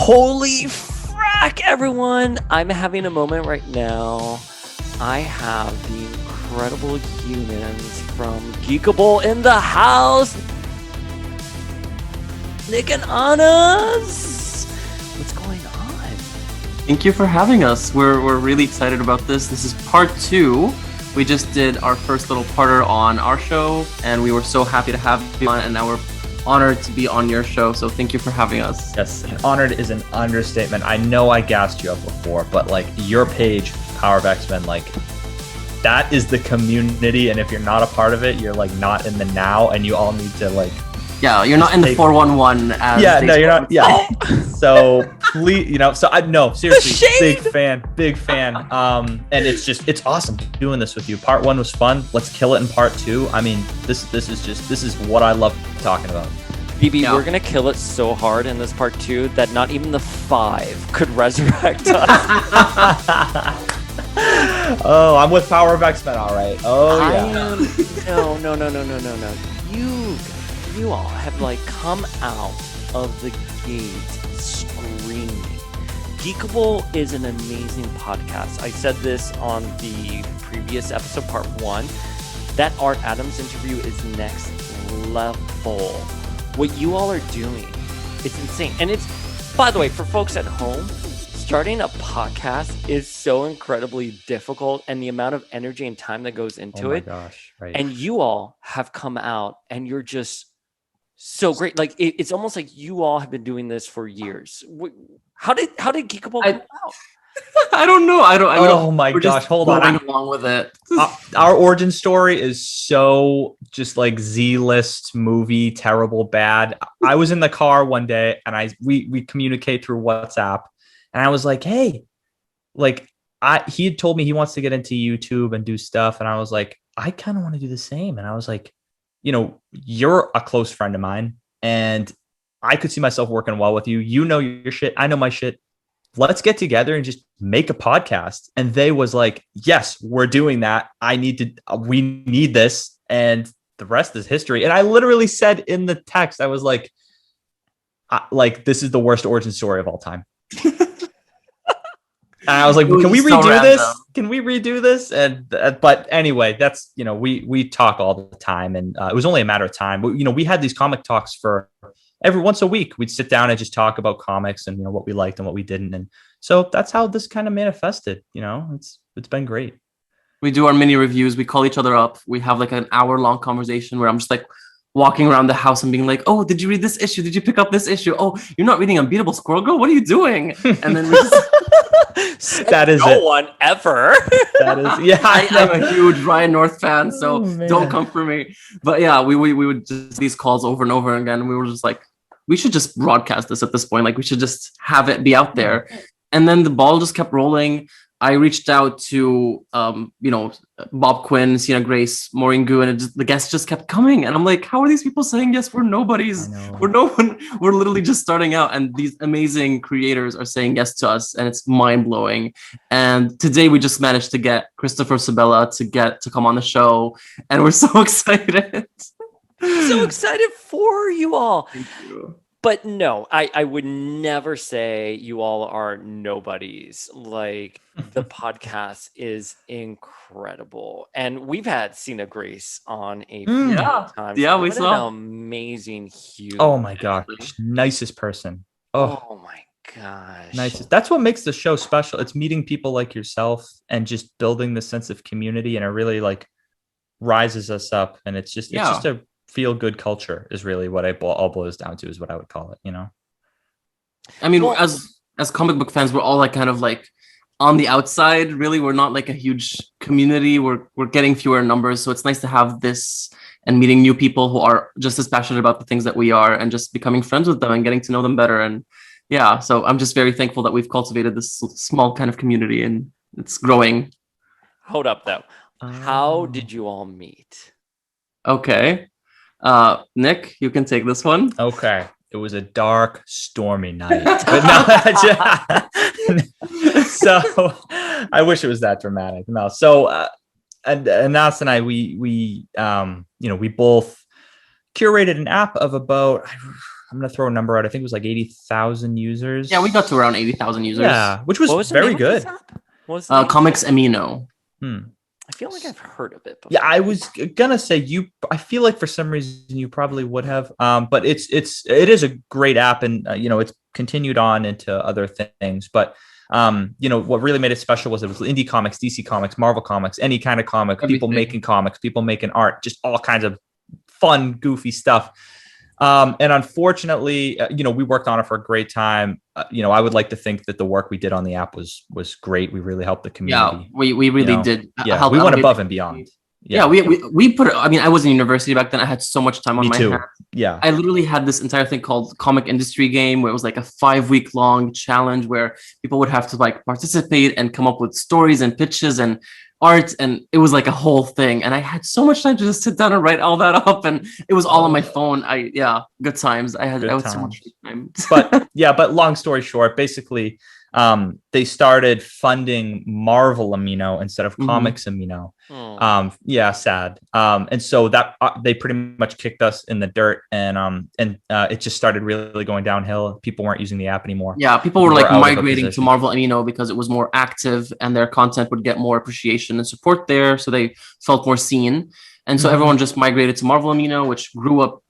Holy frack, everyone! I'm having a moment right now. I have the incredible humans from Geekable in the house. Nick and Anna's. What's going on? Thank you for having us. We're really excited about this. This is part 2. We just did our first little parter on our show, and we were so happy to have you on, and now we're honored to be on your show. So thank you for having us. Yes, honored is an understatement. I know I gassed you up before, but like your page, Power of X-Men, like that is the community, and if you're not a part of it, you're like not in the now, and you all need to like. Yeah, you're not in the 411 as you're not. Yeah. So please, seriously, big fan. And it's awesome doing this with you. Part 1 was fun. Let's kill it in part 2. I mean, this is what I love talking about. BB, we're gonna kill it so hard in this part 2 that not even the 5 could resurrect us. Oh, I'm with Power of X-Men, all right. Oh yeah. No. You all have like come out of the gate screaming. Geekable is an amazing podcast. I said this on the previous episode, part 1. That Art Adams interview is next level. What you all are doing, it's insane. And it's, by the way, for folks at home, starting a podcast is so incredibly difficult, and the amount of energy and time that goes into it. Oh my gosh, right. And you all have come out and you're just so great. Like it's almost like you all have been doing this for years. How did Geekable come out? I don't know. Oh my gosh, hold on. Along with it. Our origin story is so just like Z-list movie, terrible, bad. I was in the car one day and we communicate through WhatsApp, and I was like, hey, like he had told me he wants to get into YouTube and do stuff, and I was like, I kind of want to do the same. And I was like, you're a close friend of mine, and I could see myself working well with you. You know your shit. I know my shit. Let's get together and just make a podcast. And they was like, yes, we're doing that. We need this. And the rest is history. And I literally said in the text, I was like, this is the worst origin story of all time. And I was like, can we redo this? Can we redo this? And but anyway, that's we talk all the time, and it was only a matter of time. We had these comic talks for every once a week. We'd sit down and just talk about comics and what we liked and what we didn't, and so that's how this kind of manifested. It's been great. We do our mini reviews. We call each other up. We have like an hour-long conversation where I'm just like walking around the house and being like, oh, did you read this issue? Did you pick up this issue? Oh, you're not reading Unbeatable Squirrel Girl? What are you doing? And then we just... That is no one ever. That is, yeah. I'm a huge Ryan North fan, so don't come for me. But yeah, we would just these calls over and over again. And we were just like, we should just broadcast this at this point. Like, we should just have it be out there. And then the ball just kept rolling. I reached out to, Bob Quinn, Sienna Grace, Maureen Gu, and the guests just kept coming. And I'm like, how are these people saying yes? We're nobodies. We're no one. We're literally just starting out. And these amazing creators are saying yes to us. And it's mind blowing. And today we just managed to get Christopher Sabella to come on the show. And we're so excited. So excited for you all. Thank you. But no, I would never say you all are nobodies. Like, the podcast is incredible. And we've had Sienna Grace on a few times. Yeah, we saw. An amazing human. Oh my gosh. Nicest person. Oh my gosh. Nicest. That's what makes the show special. It's meeting people like yourself and just building the sense of community, and it really like rises us up. And it's just a feel good culture is really what it all boils down to, is what I would call it, I mean, as comic book fans, we're all like kind of like on the outside, really. We're not like a huge community. We're getting fewer numbers. So it's nice to have this and meeting new people who are just as passionate about the things that we are, and just becoming friends with them and getting to know them better. And yeah, so I'm just very thankful that we've cultivated this small kind of community, and it's growing. Hold up though. How did you all meet? Okay. Nick, you can take this one. Okay. It was a dark, stormy night. But no, so I wish it was that dramatic. No. So and Nas and I, we both curated an app of about I'm gonna throw a number out. I think it was like 80,000 users. Yeah, we got to around 80,000 users. Yeah, which was the very name of this good. app? What was the name? Comics Amino. I feel like I've heard of it before. Yeah, I was gonna say I feel like for some reason you probably would have. But it is a great app, and it's continued on into other things. But what really made it special was it was indie comics, DC comics, Marvel comics, any kind of comic, people making comics, people making art, just all kinds of fun, goofy stuff. And unfortunately, we worked on it for a great time. I would like to think that the work we did on the app was great. We really helped the community. Yeah, we really did. Yeah, we went above and beyond. Yeah, we put. I mean, I was in university back then. I had so much time on my hands. Yeah, I literally had this entire thing called Comic Industry Game, where it was like a 5-week long challenge where people would have to like participate and come up with stories and pitches and art, and it was like a whole thing. And I had so much time to just sit down and write all that up, and it was all on my phone. Good times. I had so much time. but long story short, basically, they started funding Marvel Amino instead of Comics Amino. Sad. And so that they pretty much kicked us in the dirt, and it just started really going downhill. People weren't using the app anymore. Yeah, people were like migrating to Marvel Amino because it was more active and their content would get more appreciation and support there, so they felt more seen. And so everyone just migrated to Marvel Amino, which grew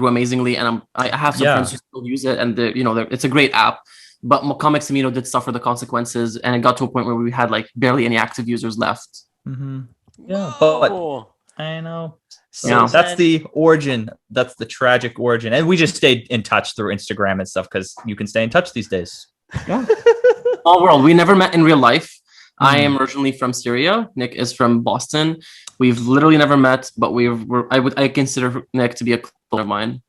amazingly. And I have some friends who still use it, and it's a great app. But Comics Amino did suffer the consequences, and it got to a point where we had like barely any active users left. Yeah, but I know. So that's the origin. That's the tragic origin, and we just stayed in touch through Instagram and stuff because you can stay in touch these days. Yeah. Small world. We never met in real life. I am originally from Syria. Nick is from Boston. We've literally never met, but I consider Nick to be a close friend of mine.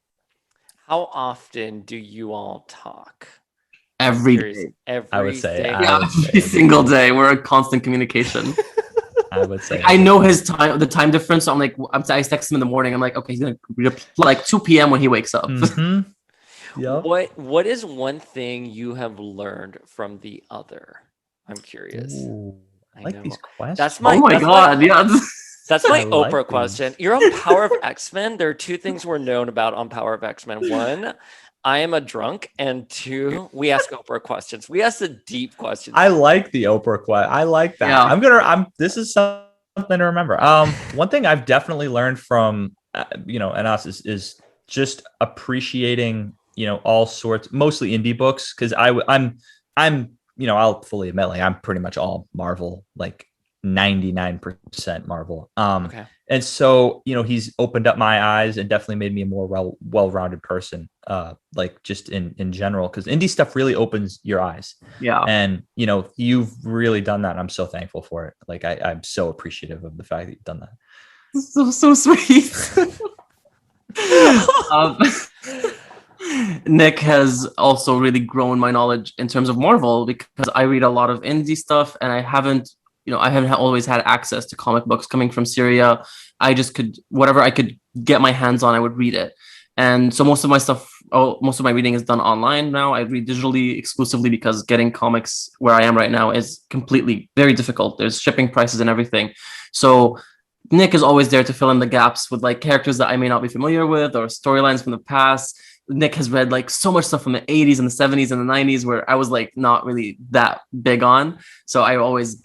How often do you all talk? Every day. I would say every single day. We're in constant communication. I would say I know the time difference. So I'm like, I text him in the morning. I'm like, okay, he's gonna reply like 2 p.m. when he wakes up. Yeah. What is one thing you have learned from the other? I'm curious. Ooh, I like these questions. That's my. Oh my god! That's my Oprah question. You're on Power of X-Men. There are 2 things we're known about on Power of X-Men. 1, I am a drunk, and 2, we ask Oprah questions. We ask the deep questions. I like the Oprah question. I like that. Yeah. This is something to remember. One thing I've definitely learned from and us is just appreciating all sorts, mostly indie books, because I'm I'll fully admit, like, I'm pretty much all Marvel, like 99% Marvel. Okay. And so, he's opened up my eyes and definitely made me a more well-rounded person, like just in general, because indie stuff really opens your eyes. Yeah. And, you've really done that. And I'm so thankful for it. Like, I'm so appreciative of the fact that you've done that. So sweet. Nick has also really grown my knowledge in terms of Marvel, because I read a lot of indie stuff, and I haven't always had access to comic books coming from Syria. I just whatever I could get my hands on, I would read it. And so most of my reading is done online now. I read digitally exclusively because getting comics where I am right now is completely very difficult. There's shipping prices and everything. So Nick is always there to fill in the gaps with like characters that I may not be familiar with or storylines from the past. Nick has read like so much stuff from the 80s and the 70s and the 90s where I was like not really that big on. So I always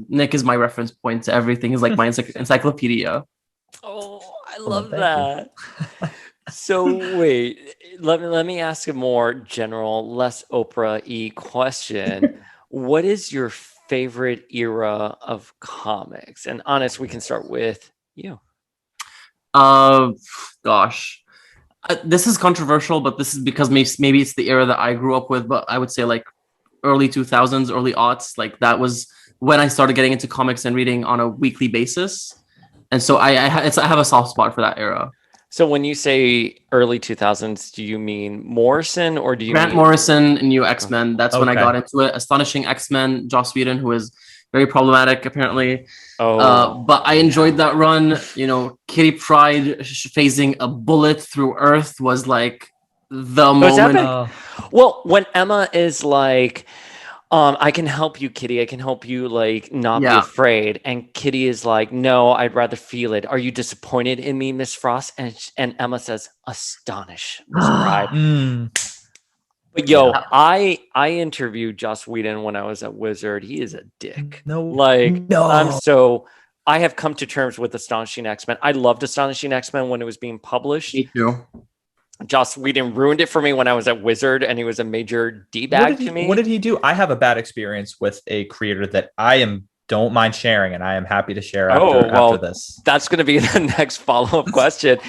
Nick is my reference point to everything. He's like my encyclopedia. Oh, I love that. So wait, let me ask a more general, less Oprah-y question. What is your favorite era of comics? And honest, we can start with you. Gosh. This is controversial, but this is because maybe it's the era that I grew up with, but I would say like early 2000s, early aughts. Like that was when I started getting into comics and reading on a weekly basis. And so I have a soft spot for that era. So when you say early 2000s, do you mean Morrison or do you Grant mean Morrison and New X-Men? That's when I got into it. Astonishing X-Men, Joss Whedon, who is very problematic apparently. But I enjoyed that run. Kitty Pryde phasing a bullet through Earth was like the moment. Well, when Emma is like, I can help you, Kitty. I can help you, like, not be afraid. And Kitty is like, no, I'd rather feel it. Are you disappointed in me, Miss Frost? And Emma says, astonish, Miss Bride. But I interviewed Joss Whedon when I was at Wizard. He is a dick. I have come to terms with Astonishing X-Men. I loved Astonishing X-Men when it was being published. Me too. Joss Whedon ruined it for me when I was at Wizard, and he was a major D-bag to me. What did he do? I have a bad experience with a creator that don't mind sharing, and I am happy to share after this. That's going to be the next follow-up question.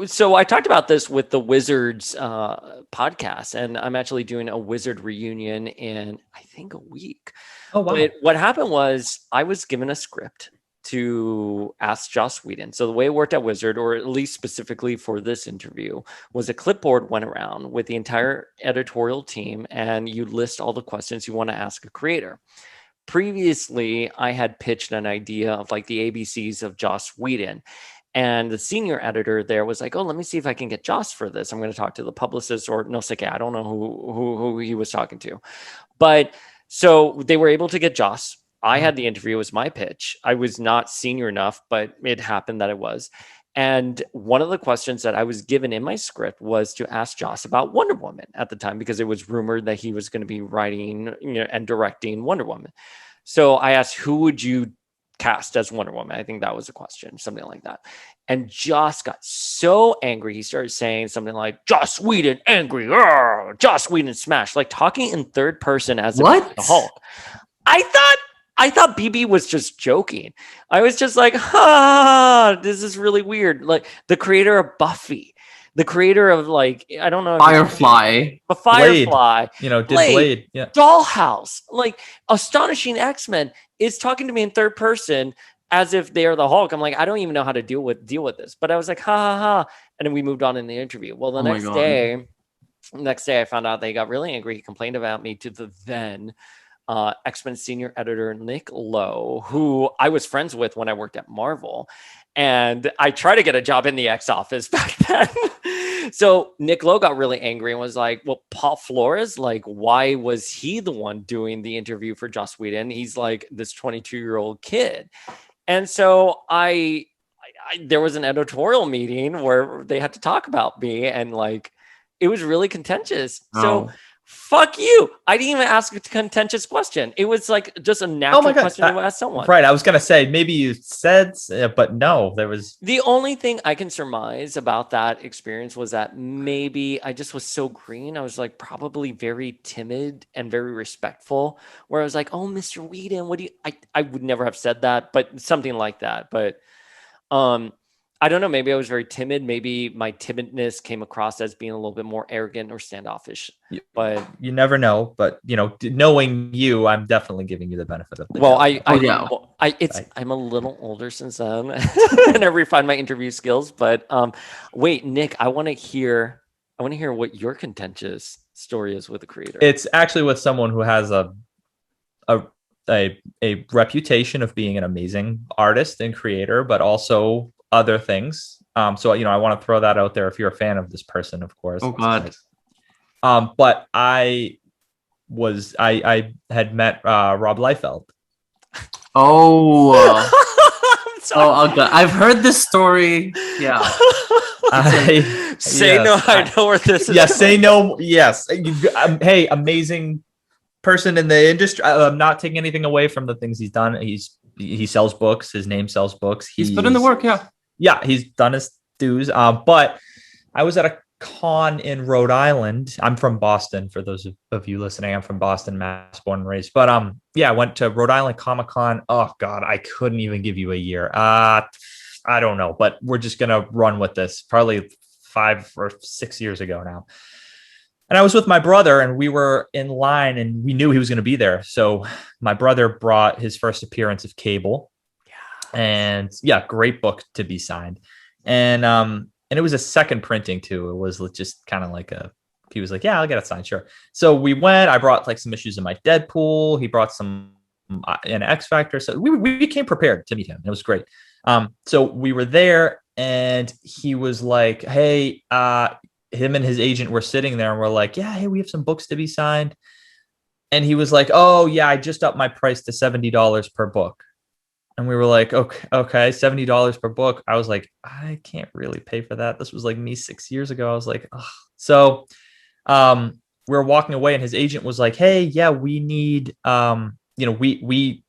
So I talked about this with the Wizards podcast, and I'm actually doing a Wizard reunion in, I think, a week. Oh, wow. But what happened was I was given a script to ask Joss Whedon. So the way it worked at Wizard, or at least specifically for this interview, was a clipboard went around with the entire editorial team, and you list all the questions you want to ask a creator. Previously, I had pitched an idea of like the ABCs of Joss Whedon. And the senior editor there was like, oh, let me see if I can get Joss for this. I'm going to talk to the publicist or no, I don't know who he was talking to. But so they were able to get Joss. I had the interview. It was my pitch. I was not senior enough, but it happened that it was. And one of the questions that I was given in my script was to ask Joss about Wonder Woman at the time, because it was rumored that he was going to be writing, and directing Wonder Woman. So I asked, who would you cast as Wonder Woman? I think that was a question, something like that. And Joss got so angry. He started saying something like, Joss Whedon angry, Joss Whedon smash, like talking in third person as the Hulk. I thought BB was just joking. I was just like, this is really weird. Like the creator of Buffy, the creator of, like, I don't know, Firefly, Firefly, Blade, yeah, Dollhouse, like Astonishing X-Men is talking to me in third person as if they're the Hulk. I'm like, I don't even know how to deal with this. But I was like, ha. And then we moved on in the interview. Well, the next day I found out they got really angry. He complained about me to the then X-Men senior editor Nick Lowe, who I was friends with when I worked at Marvel. And I tried to get a job in the X office back then. So Nick Lowe got really angry and was like, well, Paul Flores, like, why was he the one doing the interview for Joss Whedon? He's like this 22-year-old kid. And so there was an editorial meeting where they had to talk about me, and like, it was really contentious. Oh. So fuck you. I didn't even ask a contentious question. It was like just a natural question to ask someone. Right. I was going to say, maybe you said, but no, there was. The only thing I can surmise about that experience was that maybe I just was so green. I was like probably very timid and very respectful, where I was like, oh, Mr. Whedon, what do you, I would never have said that, but something like that. But, I don't know. Maybe I was very timid. Maybe my timidness came across as being a little bit more arrogant or standoffish. But you never know. But knowing you, I'm definitely giving you the benefit of the doubt. I'm a little older since then, and I refined my interview skills. But wait, Nick, I want to hear what your contentious story is with the creator. It's actually with someone who has a reputation of being an amazing artist and creator, but also other things. So I want to throw that out there if you're a fan of this person, of course. Oh God. But I had met Rob Liefeld. Oh. Oh, God. I've heard this story. Yeah. I know where this is. Yes, say no. Yes. Hey, amazing person in the industry. I'm not taking anything away from the things he's done. He sells books. His name sells books. He's put in the work. Yeah. Yeah, he's done his dues. But I was at a con in Rhode Island. I'm from Boston. For those of you listening, I'm from Boston, Mass, born and raised. But I went to Rhode Island Comic Con. Oh God, I couldn't even give you a year. I don't know, but we're just gonna run with this. Probably 5 or 6 years ago now. And I was with my brother, and we were in line, and we knew he was going to be there. So my brother brought his first appearance of Cable. And great book to be signed. And it was a second printing too. It was just kind of like he was like, yeah, I'll get it signed. Sure. So we went, I brought like some issues of my Deadpool. He brought some an X Factor. So we came prepared to meet him. It was great. So we were there, and he was like, hey, him and his agent were sitting there, and we're like, yeah, hey, we have some books to be signed. And he was like, "Oh yeah, I just upped my price to $70 per book." And we were like, okay, $70 per book. I was like, I can't really pay for that. This was like me 6 years ago. I was like, ugh. So we were walking away, and his agent was like, "Hey, yeah, we need we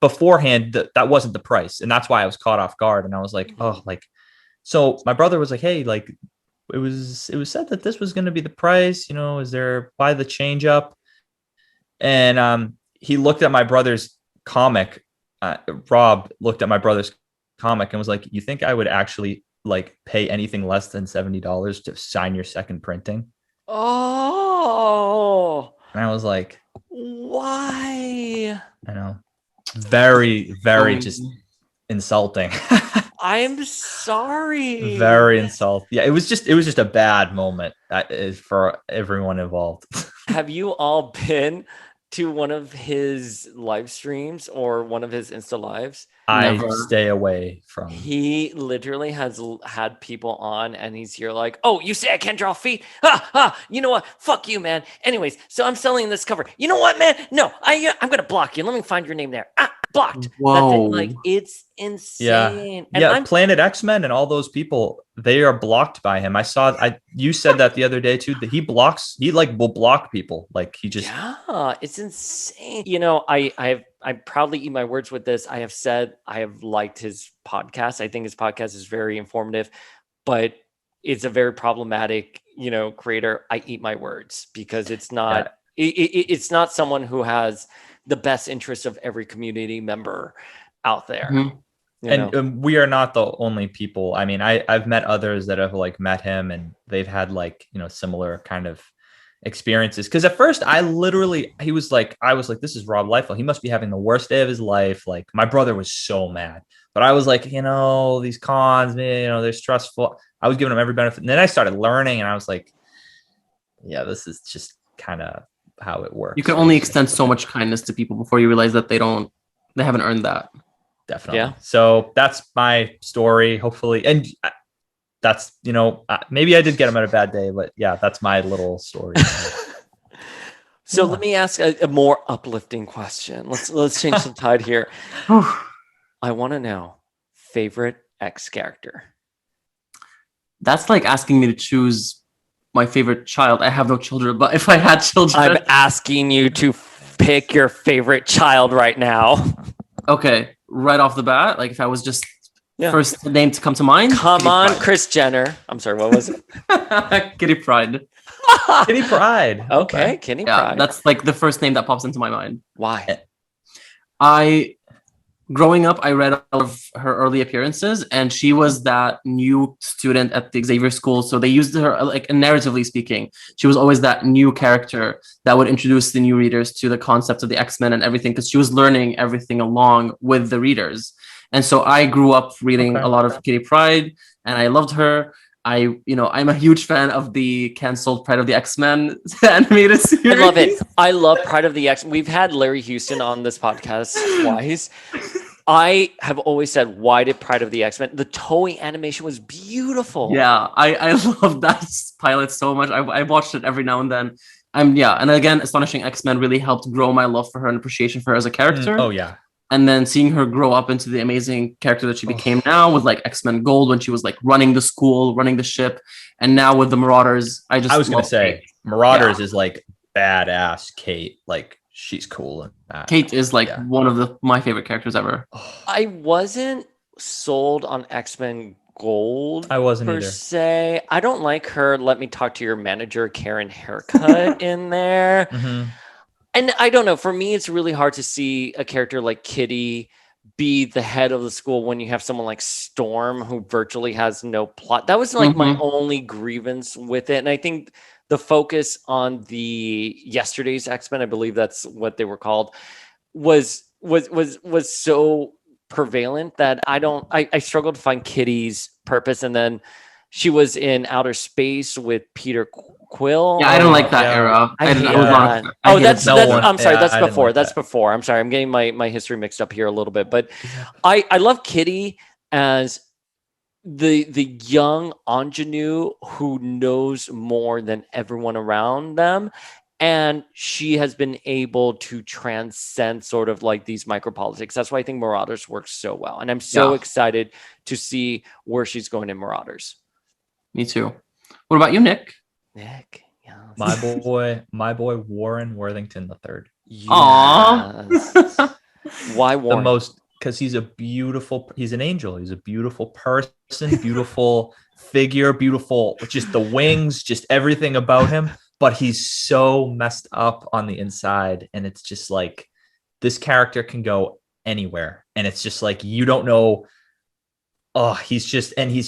beforehand that wasn't the price." And that's why I was caught off guard. And I was like, oh, like, so my brother was like, "Hey, like it was said that this was going to be the price, is there, why the change up?" And he looked at my brother's comic. Rob looked at my brother's comic and was like, "You think I would actually like pay anything less than $70 to sign your second printing?" Oh, And I was like, why? I know, very, very just insulting. I'm sorry. Very insulting. Yeah, it was just a bad moment that is for everyone involved. Have you all been to one of his live streams or one of his Insta lives? I stay away from. He literally has had people on, and he's here like, "Oh, you say I can't draw feet? Ha! You know what? Fuck you, man. Anyways, so I'm selling this cover. You know what, man? No, I'm gonna block you. Let me find your name there. Blocked." Whoa. That's it. Like, it's insane. Yeah. And Planet X-Men and all those people, they are blocked by him. You said that the other day too, that he will block people. Like he just. Yeah, it's insane. I proudly eat my words with this. I have said I have liked his podcast. I think his podcast is very informative, but it's a very problematic, creator. I eat my words because it's not. It's not someone who has the best interests of every community member out there. Mm-hmm. And we are not the only people. I mean, I've met others that have like met him, and they've had like similar kind of experiences. Because at first I was like, this is Rob Liefeld, he must be having the worst day of his life. Like my brother was so mad, but I was like, these cons, man, they're stressful. I was giving him every benefit, and then I started learning, and I was like, yeah, this is just kind of how it works. You can only extend so much kindness to people before you realize that they haven't earned that. Definitely. Yeah. So that's my story, hopefully. And that's, maybe I did get him at a bad day, but yeah, that's my little story. So let me ask a more uplifting question. Let's change some tide here. I want to know favorite X character. That's like asking me to choose my favorite child. I have no children, but if I had children, I'm asking you to pick your favorite child right now. Okay, right off the bat, like if I was just first name to come to mind. Come on, Kris Jenner. I'm sorry, what was it? Kitty Pryde. Kitty Pryde. Okay, Kitty Pryde. That's like the first name that pops into my mind. Why? Growing up, I read all of her early appearances, and she was that new student at the Xavier School. So they used her, like, narratively speaking, she was always that new character that would introduce the new readers to the concept of the X-Men and everything, because she was learning everything along with the readers. And so I grew up reading a lot of Kitty Pryde, and I loved her. I'm a huge fan of the canceled Pride of the X-Men animated series. I love it. I love Pride of the X-Men. We've had Larry Houston on this podcast twice. I have always said, why did Pride of the X-Men? The Toei animation was beautiful. Yeah, I love that pilot so much. I watched it every now and then. And again, Astonishing X-Men really helped grow my love for her and appreciation for her as a character. Oh, yeah. And then seeing her grow up into the amazing character that she became now with like X-Men Gold, when she was like running the school, running the ship, and now with the Marauders. I was going to say, Marauders is like badass Kate. Like she's cool in that. Kate is like one of my favorite characters ever. I wasn't sold on X-Men Gold. I wasn't per either. se. I don't like her "let me talk to your manager" Karen haircut in there. Mm-hmm. And I don't know, for me, it's really hard to see a character like Kitty be the head of the school when you have someone like Storm who virtually has no plot. That was like my only grievance with it. And I think the focus on the yesterday's X-Men, I believe that's what they were called, was so prevalent that I struggled to find Kitty's purpose. And then she was in outer space with Peter Quill. Yeah, I don't like that era. I'm sorry, that's before. That's before. I'm sorry, I'm getting my history mixed up here a little bit. But I love Kitty as the young ingenue who knows more than everyone around them. And she has been able to transcend sort of like these micropolitics. That's why I think Marauders works so well. And I'm so excited to see where she's going in Marauders. Me too. What about you, Nick? Nick, yes. My boy Warren Worthington III. Yes. Aww. Why Warren? Because he's an angel. He's a beautiful person, beautiful figure, beautiful, just the wings, just everything about him. But he's so messed up on the inside. And it's just like, this character can go anywhere. And it's just like, you don't know. Oh, he's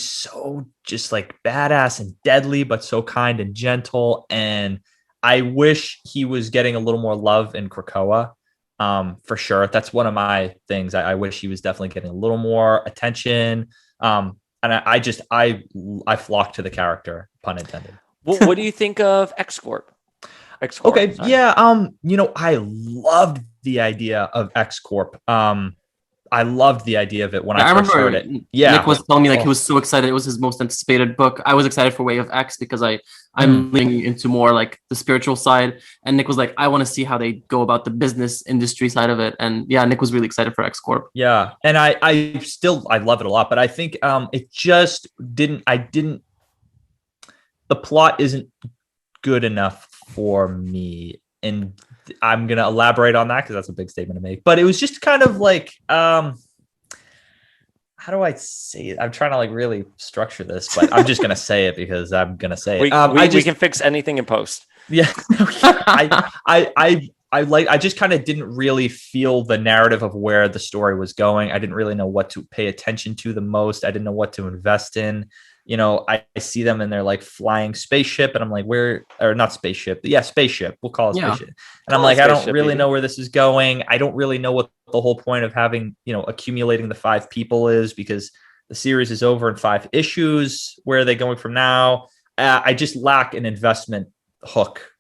so just like badass and deadly, but so kind and gentle. And I wish he was getting a little more love in Krakoa. For sure. That's one of my things. I wish he was definitely getting a little more attention. And I flock to the character, pun intended. What do you think of X-Corp? Okay. Sorry. Yeah. I loved the idea of X-Corp. I loved the idea of it when I first heard it. Yeah. Nick was telling me like he was so excited. It was his most anticipated book. I was excited for Way of X because I'm leaning into more like the spiritual side. And Nick was like, I want to see how they go about the business industry side of it. And yeah, Nick was really excited for X Corp. Yeah. And I love it a lot, but I think it just didn't, the plot isn't good enough for me. And I'm going to elaborate on that because that's a big statement to make. But it was just kind of like, how do I say it? I'm trying to like really structure this, but I'm just going to say it because I'm going to say it. We can fix anything in post. Yeah. I just kind of didn't really feel the narrative of where the story was going. I didn't really know what to pay attention to the most. I didn't know what to invest in. I see them in their like flying spaceship and I'm like, not spaceship. Yeah, spaceship. We'll call it spaceship. And I'm like, I don't really know where this is going. I don't really know what the whole point of having, accumulating the 5 people is because the series is over in 5 issues. Where are they going from now? I just lack an investment hook.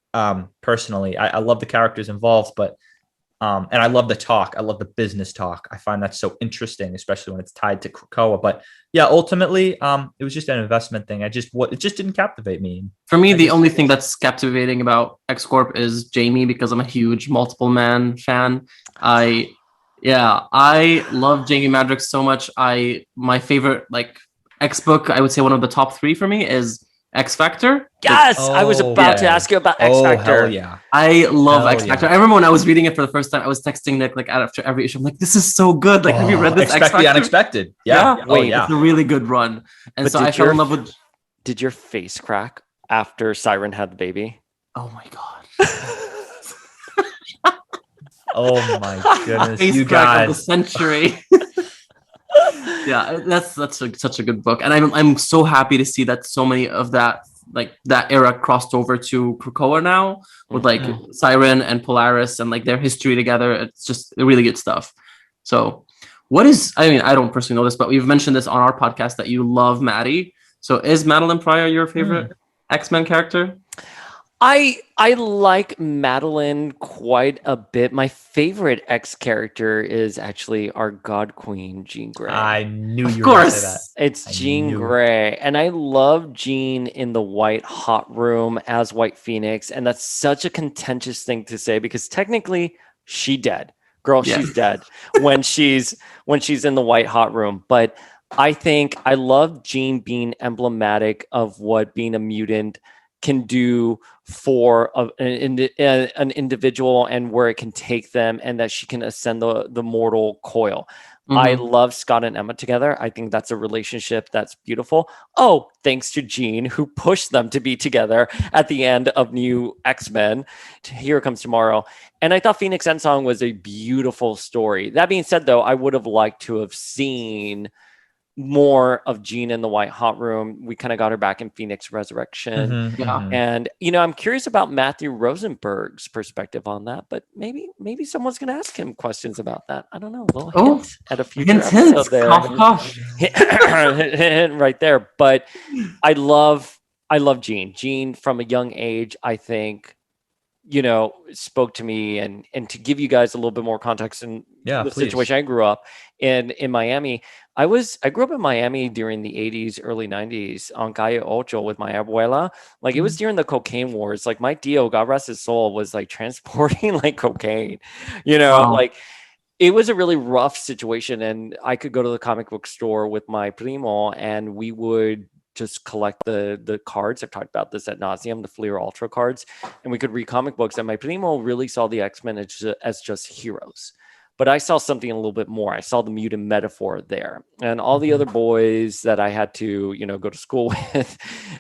Personally, I love the characters involved, but and I love the talk. I love the business talk. I find that so interesting, especially when it's tied to Krakoa. But yeah, ultimately, it was just an investment thing. It just didn't captivate me. For me, the only thing that's captivating about X Corp is Jamie because I'm a huge Multiple Man fan. I love Jamie Madrox so much. My favorite like X book, I would say one of the top 3 for me is X Factor. Yes, I was about to ask you about X Factor. Hell yeah, I love X Factor. I remember when I was reading it for the first time, I was texting Nick like after every issue. I'm like, this is so good. Like, have you read this? Expect X Factor? The unexpected. Yeah. It's a really good run. And but so I fell in love with. Did your face crack after Siren had the baby? Oh my god. Oh my goodness, face you crack guys! Of the century. Yeah, that's such a good book, and I'm so happy to see that so many of that era crossed over to Krakoa now with like Siren and Polaris and like their history together. It's just really good stuff. So, I don't personally know this, but we've mentioned this on our podcast that you love Maddie. So, is Madeline Pryor your favorite X-Men character? I like Madeline quite a bit. My favorite X character is actually our God Queen, Jean Grey. I knew you were going to say that. It's Jean Grey. And I love Jean in the White Hot Room as White Phoenix. And that's such a contentious thing to say because technically she dead. Girl, she's dead when she's in the White Hot Room. But I think I love Jean being emblematic of what being a mutant can do for an individual and where it can take them and that she can ascend the mortal coil. I love Scott and Emma together. I think that's a relationship that's beautiful. Oh, thanks to Jean, who pushed them to be together at the end of New X-Men. Here Comes Tomorrow. And I thought Phoenix Endsong was a beautiful story. That being said, though, I would have liked to have seen more of Jean in the White Hot Room. We kind of got her back in Phoenix Resurrection. And I'm curious about Matthew Rosenberg's perspective on that, but maybe someone's gonna ask him questions about that. I don't know. A little hint at a future episode there. Right there. But I love Jean from a young age. I think spoke to me, and to give you guys a little bit more context, and Yeah, the please. situation I grew up in Miami. I grew up in Miami during the 80s, early 90s on Calle Ocho with my abuela. Like it was during the cocaine wars. Like my Dio, God rest his soul, was like transporting like cocaine, Wow. like it was a really rough situation. And I could go to the comic book store with my primo and we would just collect the cards. I've talked about this at nauseum, the Fleer Ultra cards, and we could read comic books. And my primo really saw the X-Men as just heroes. But I saw something a little bit more. I saw the mutant metaphor there. And all the other boys that I had to, go to school with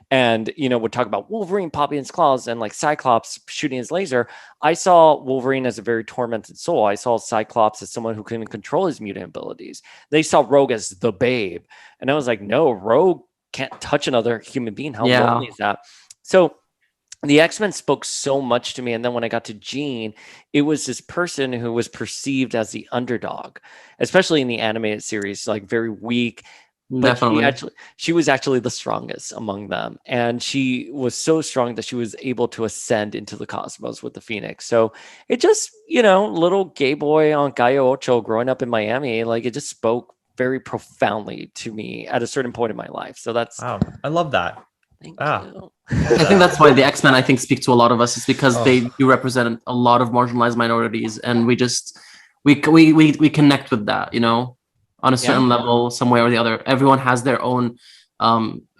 and, would talk about Wolverine popping his claws and like Cyclops shooting his laser. I saw Wolverine as a very tormented soul. I saw Cyclops as someone who couldn't control his mutant abilities. They saw Rogue as the babe. And I was like, no, Rogue can't touch another human being. How lonely is that? So the X-Men spoke so much to me. And then when I got to Jean, it was this person who was perceived as the underdog, especially in the animated series, like very weak. But she was actually the strongest among them. And she was so strong that she was able to ascend into the cosmos with the Phoenix. So it just, little gay boy on Calle Ocho growing up in Miami, like it just spoke very profoundly to me at a certain point in my life. So that's... Wow. I love that. Thank you. I think that's why the X-Men, I think, speak to a lot of us, is because they do represent a lot of marginalized minorities, and we connect with that, on a certain level, some way or the other. Everyone has their own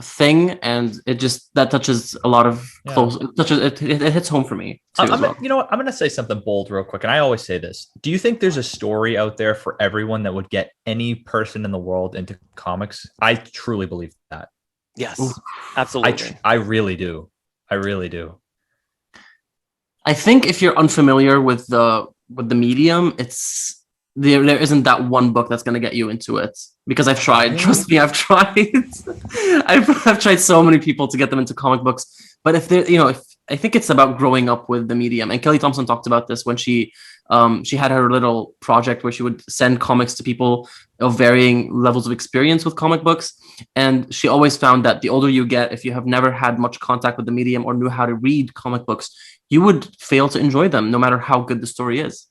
thing, and that touches a lot of close. It hits home for me too. You know what? I'm gonna say something bold real quick, and I always say this. Do you think there's a story out there for everyone that would get any person in the world into comics? I truly believe that. Yes, absolutely. I really do. I really do. I think if you're unfamiliar with the medium, there isn't that one book that's going to get you into it, because I've tried. Trust me, I've tried. I've tried so many people to get them into comic books. But if I think it's about growing up with the medium. And Kelly Thompson talked about this when she had her little project where she would send comics to people of varying levels of experience with comic books. And she always found that the older you get, if you have never had much contact with the medium or knew how to read comic books, you would fail to enjoy them, no matter how good the story is.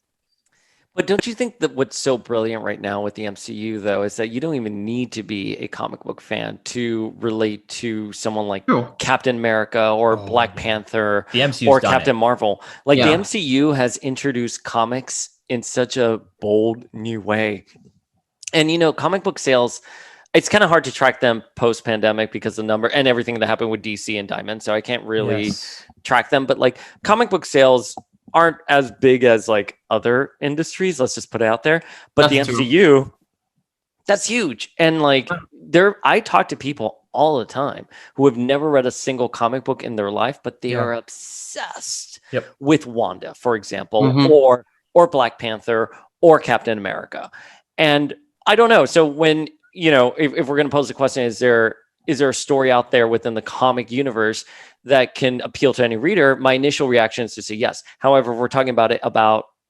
But don't you think that what's so brilliant right now with the MCU, though, is that you don't even need to be a comic book fan to relate to someone like Captain America or Black Panther or Captain Marvel. Like the MCU has introduced comics in such a bold new way. And, comic book sales, it's kind of hard to track them post-pandemic because the number and everything that happened with DC and Diamond. So I can't really track them. But like comic book sales aren't as big as like other industries, let's just put it out there. But that's the MCU, that's huge. And like I talk to people all the time who have never read a single comic book in their life, but they are obsessed with Wanda, for example, or Black Panther or Captain America. And I don't know. So when, if we're going to pose the question, is there a story out there within the comic universe that can appeal to any reader? My initial reaction is to say yes. However, if we're talking about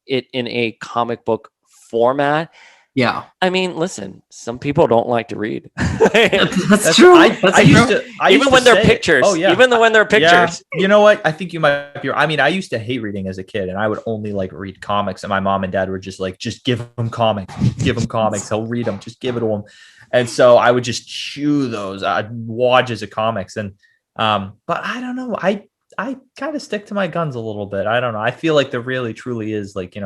it in a comic book format. Yeah. I mean, listen, some people don't like to read. That's true. Even when they're pictures. Oh, yeah. Even when they're pictures. Yeah. You know what? I think you might be. I mean, I used to hate reading as a kid, and I would only like read comics. And my mom and dad were just like, just give him comics. Give him comics. He'll read them. Just give it to him. And so I would just chew those wadges of comics. And but I don't know. I kind of stick to my guns a little bit. I don't know. I feel like there really truly is like,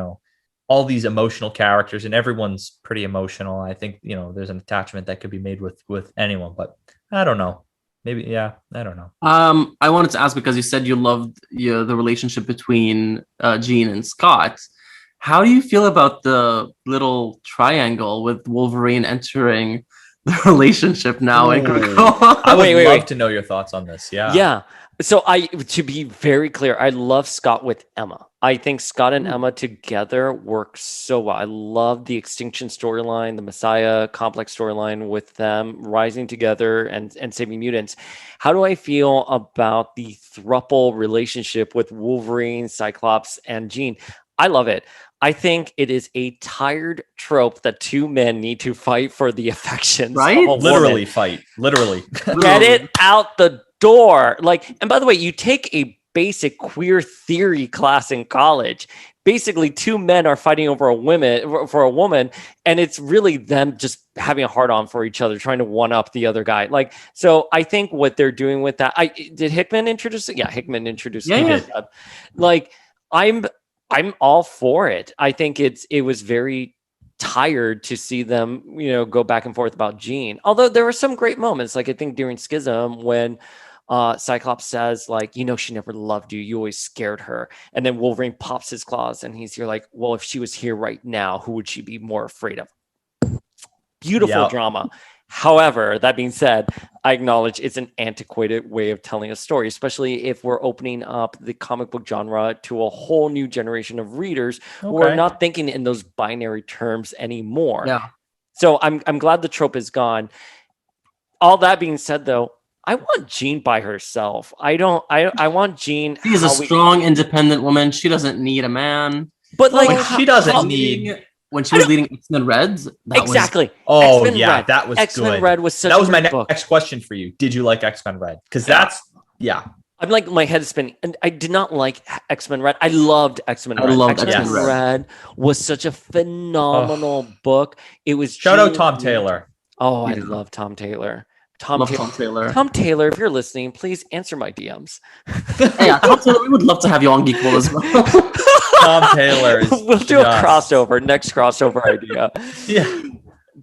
all these emotional characters, and everyone's pretty emotional. I think, there's an attachment that could be made with anyone, but I don't know. Maybe, I don't know. I wanted to ask, because you said you loved the relationship between Jean and Scott. How do you feel about the little triangle with Wolverine entering the relationship now? I would love to know your thoughts on this. Yeah. So to be very clear, I love Scott with Emma. I think Scott and Emma together work so well. I love the Extinction storyline, the Messiah complex storyline with them rising together and saving mutants. How do I feel about the throuple relationship with Wolverine, Cyclops, and Jean? I love it. I think it is a tired trope that two men need to fight for the affections. Right? Literally fight. Literally. Get it out the door. Like, and by the way, you take a basic queer theory class in college. Basically, two men are fighting over a woman, and it's really them just having a hard on for each other, trying to one up the other guy. Like, so I think what they're doing with that, did Hickman introduce it? Yeah, Hickman introduced it. Yeah. Like, I'm all for it. I think it was very tired to see them, go back and forth about Jean. Although there were some great moments, like I think during Schism when Cyclops says, like, she never loved you. You always scared her. And then Wolverine pops his claws and here like, well, if she was here right now, who would she be more afraid of? Beautiful drama. However, that being said, I acknowledge it's an antiquated way of telling a story, especially if we're opening up the comic book genre to a whole new generation of readers who are not thinking in those binary terms anymore. Yeah. So I'm glad the trope is gone. All that being said, though, I want Jean by herself. I want Jean. She's a strong, independent woman. She doesn't need a man. But she doesn't need. When she was leading X-Men Red, exactly. X-Men Red. That was X-Men good. Red was such. That was my book. next question for you. Did you like X-Men Red? Because that's I'm like, my head is spinning, and I did not like X-Men Red. I loved X-Men Red. X-Men Red was such a phenomenal book. It was shout out Tom Taylor. Oh, I love Tom Taylor. Tom Taylor. Tom Taylor, if you're listening, please answer my DMs. Yeah, Tom Taylor, we would love to have you on Geekable as well. Tom Taylor is we'll do a crossover, next crossover idea. Yeah.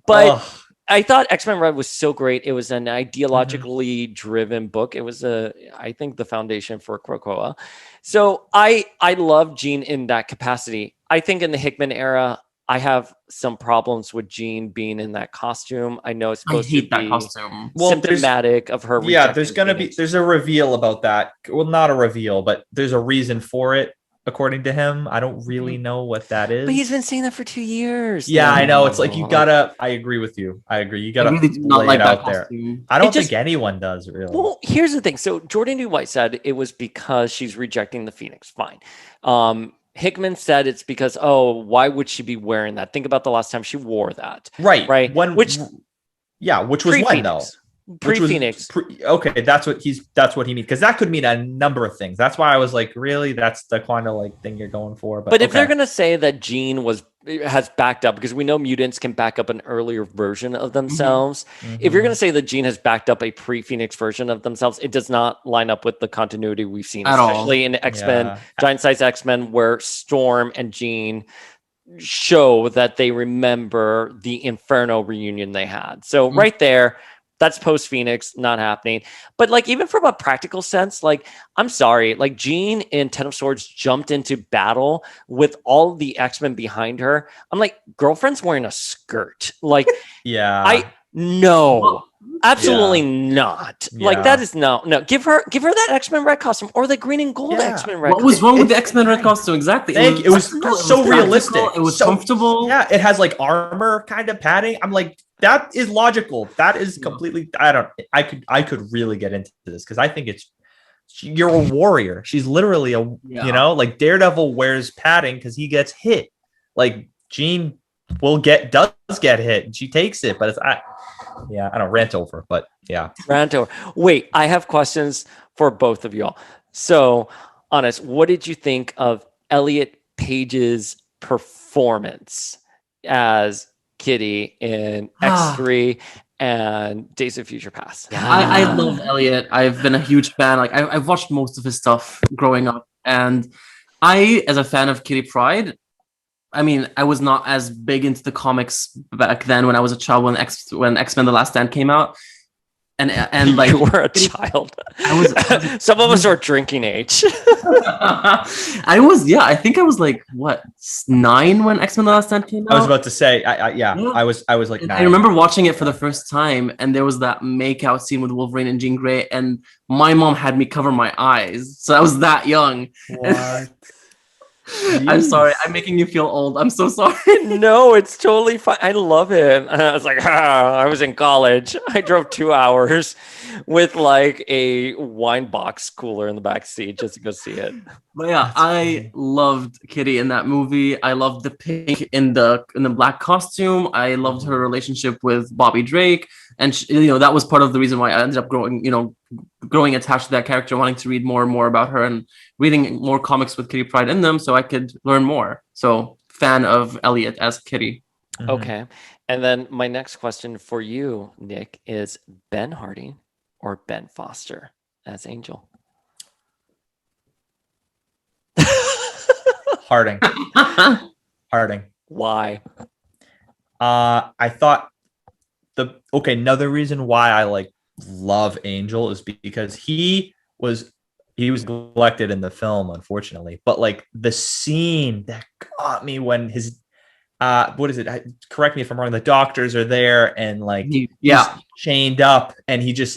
But I thought X-Men Red was so great. It was an ideologically driven book. It was I think the foundation for Krakoa. So I love Jean in that capacity. I think in the Hickman era, I have some problems with Jean being in that costume. I know it's supposed to be that costume. Symptomatic of her. Yeah, there's a reveal about that. Well, not a reveal, but there's a reason for it. According to him, I don't really know what that is. But he's been saying that for 2 years. Yeah, I know. It's like you gotta. I agree with you. I agree. You gotta really not like that out there. I don't think anyone does really. Well, here's the thing. So Jordan D. White said it was because she's rejecting the Phoenix. Fine. Hickman said it's because, why would she be wearing that? Think about the last time she wore that. Right. Which was when though? Pre-Phoenix. Okay, that's what he means, because that could mean a number of things. That's why I was like, really, that's the kind of like thing you're going for. But if they're gonna say that Jean has backed up, because we know mutants can back up an earlier version of themselves. Mm-hmm. If you're gonna say that Jean has backed up a pre-Phoenix version of themselves, it does not line up with the continuity we've seen, especially in X-Men, Giant Size X-Men, where Storm and Jean show that they remember the Inferno reunion they had. So right there. That's post-Phoenix, not happening. But like, even from a practical sense, like, I'm sorry, like Jean in Ten of Swords jumped into battle with all the X-Men behind her. I'm like, girlfriend's wearing a skirt. Like, absolutely not. Yeah. Like, that is no. Give her that X-Men Red costume or the green and gold X-Men Red. What was wrong with the X-Men Red costume? Exactly. It was so realistic. It was comfortable. Yeah, it has like armor kind of padding. I'm like, that is logical. That is completely. I could really get into this, because I think you're a warrior. She's literally like Daredevil wears padding because he gets hit. Like Jean does get hit and she takes it, but I don't rant over, but rant over. Wait, I have questions for both of y'all. So, honest, what did you think of Elliot Page's performance as Kitty in X3 and Days of Future Past? I love Elliot. I've been a huge fan. Like I've watched most of his stuff growing up, and as a fan of Kitty Pryde, I mean, I was not as big into the comics back then when I was a child, when X-Men: The Last Stand came out. And like, you were a child. I was some of us are drinking age. I think I was like, what, 9 when X-Men: The Last Stand came out? I was about to say, I was like 9. I remember watching it for the first time, and there was that make-out scene with Wolverine and Jean Grey, and my mom had me cover my eyes, so I was that young. What? I'm sorry. I'm making you feel old. I'm so sorry. No, it's totally fine. I love it. I was like, I was in college. I drove 2 hours with like a wine box cooler in the back seat just to go see it. But yeah, I loved Kitty in that movie. I loved the pink in the black costume. I loved her relationship with Bobby Drake. And that was part of the reason why I ended up growing attached to that character, wanting to read more and more about her and reading more comics with Kitty Pryde in them so I could learn more. So fan of Elliot as Kitty. Mhm. Okay. And then my next question for you, Nick, is Ben Harding or Ben Foster as Angel? Harding. Harding. Why? I thought another reason why I love Angel is because he was neglected in the film, unfortunately. But the scene that got me when his what is it? Correct me if I'm wrong. The doctors are there and he's chained up and he just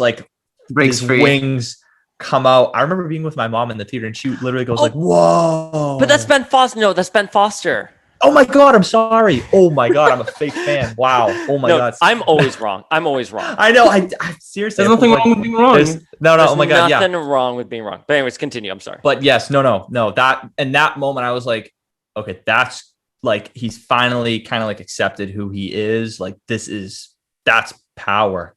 breaks his free. Wings come out. I remember being with my mom in the theater and she literally goes whoa. But that's Ben Foster. No, that's Ben Foster. Oh my God, I'm sorry. Oh my God, I'm a fake fan. Wow. Oh my God. I'm always wrong. I'm always wrong. I know. I seriously. There's nothing wrong with being wrong. No. There's Oh my God. nothing wrong with being wrong. But anyways, continue. I'm sorry. But yes, no. That in that moment, I was like, okay, that's he's finally kind of accepted who he is. That's power.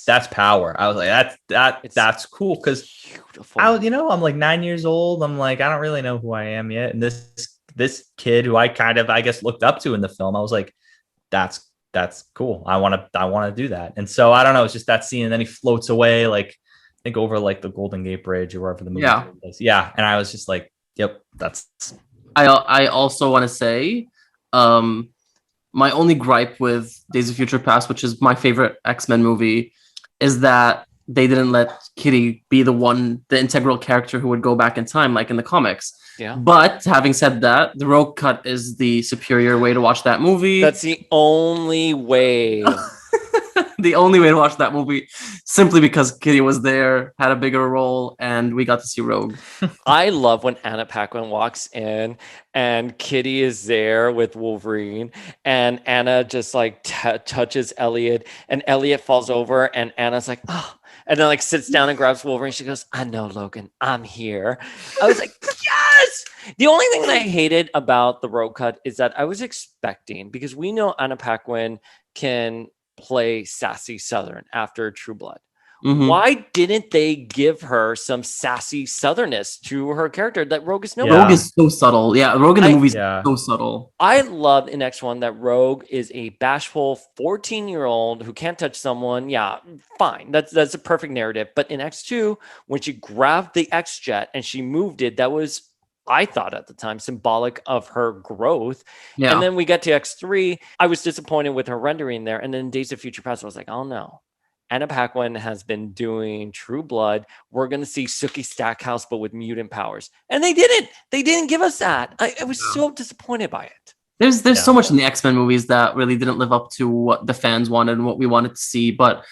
That's power. I was like, that's cool because beautiful. I'm 9 years old. I'm I don't really know who I am yet, and this kid who I kind of looked up to in the film, I was like, that's cool. I want to do that. And so I don't know, it's just that scene, and then he floats away, I think over the Golden Gate Bridge or wherever the movie is. Yeah. And I was just like, yep, that's. I also want to say, my only gripe with Days of Future Past, which is my favorite X-Men movie, is that they didn't let Kitty be the integral character who would go back in time, like in the comics. Yeah. But having said that, the Rogue Cut is the superior way to watch that movie. That's the only way. The only way to watch that movie, simply because Kitty was there, had a bigger role, and we got to see Rogue. I love when Anna Paquin walks in and Kitty is there with Wolverine, and Anna just touches Elliot, and Elliot falls over, and Anna's like, oh, and then sits down and grabs Wolverine. She goes, I know, Logan, I'm here. I was like, yes! The only thing that I hated about the Rogue Cut is that I was expecting, because we know Anna Paquin can play sassy Southern after True Blood. Mm-hmm. Why didn't they give her some sassy Southernness to her character that Rogue is no? Yeah. Rogue is so subtle. Yeah, Rogue in the movie is so subtle. I love in X1 that Rogue is a bashful 14-year-old who can't touch someone. Yeah, fine. That's a perfect narrative. But in X2, when she grabbed the X-Jet and she moved it, that was, I thought at the time, symbolic of her growth. Yeah. And then we get to X3. I was disappointed with her rendering there. And then Days of Future Past, I was like, oh no. Anna Paquin has been doing True Blood. We're going to see Sookie Stackhouse, but with mutant powers. And they didn't. They didn't give us that. I was so disappointed by it. There's so much in the X-Men movies that really didn't live up to what the fans wanted and what we wanted to see. But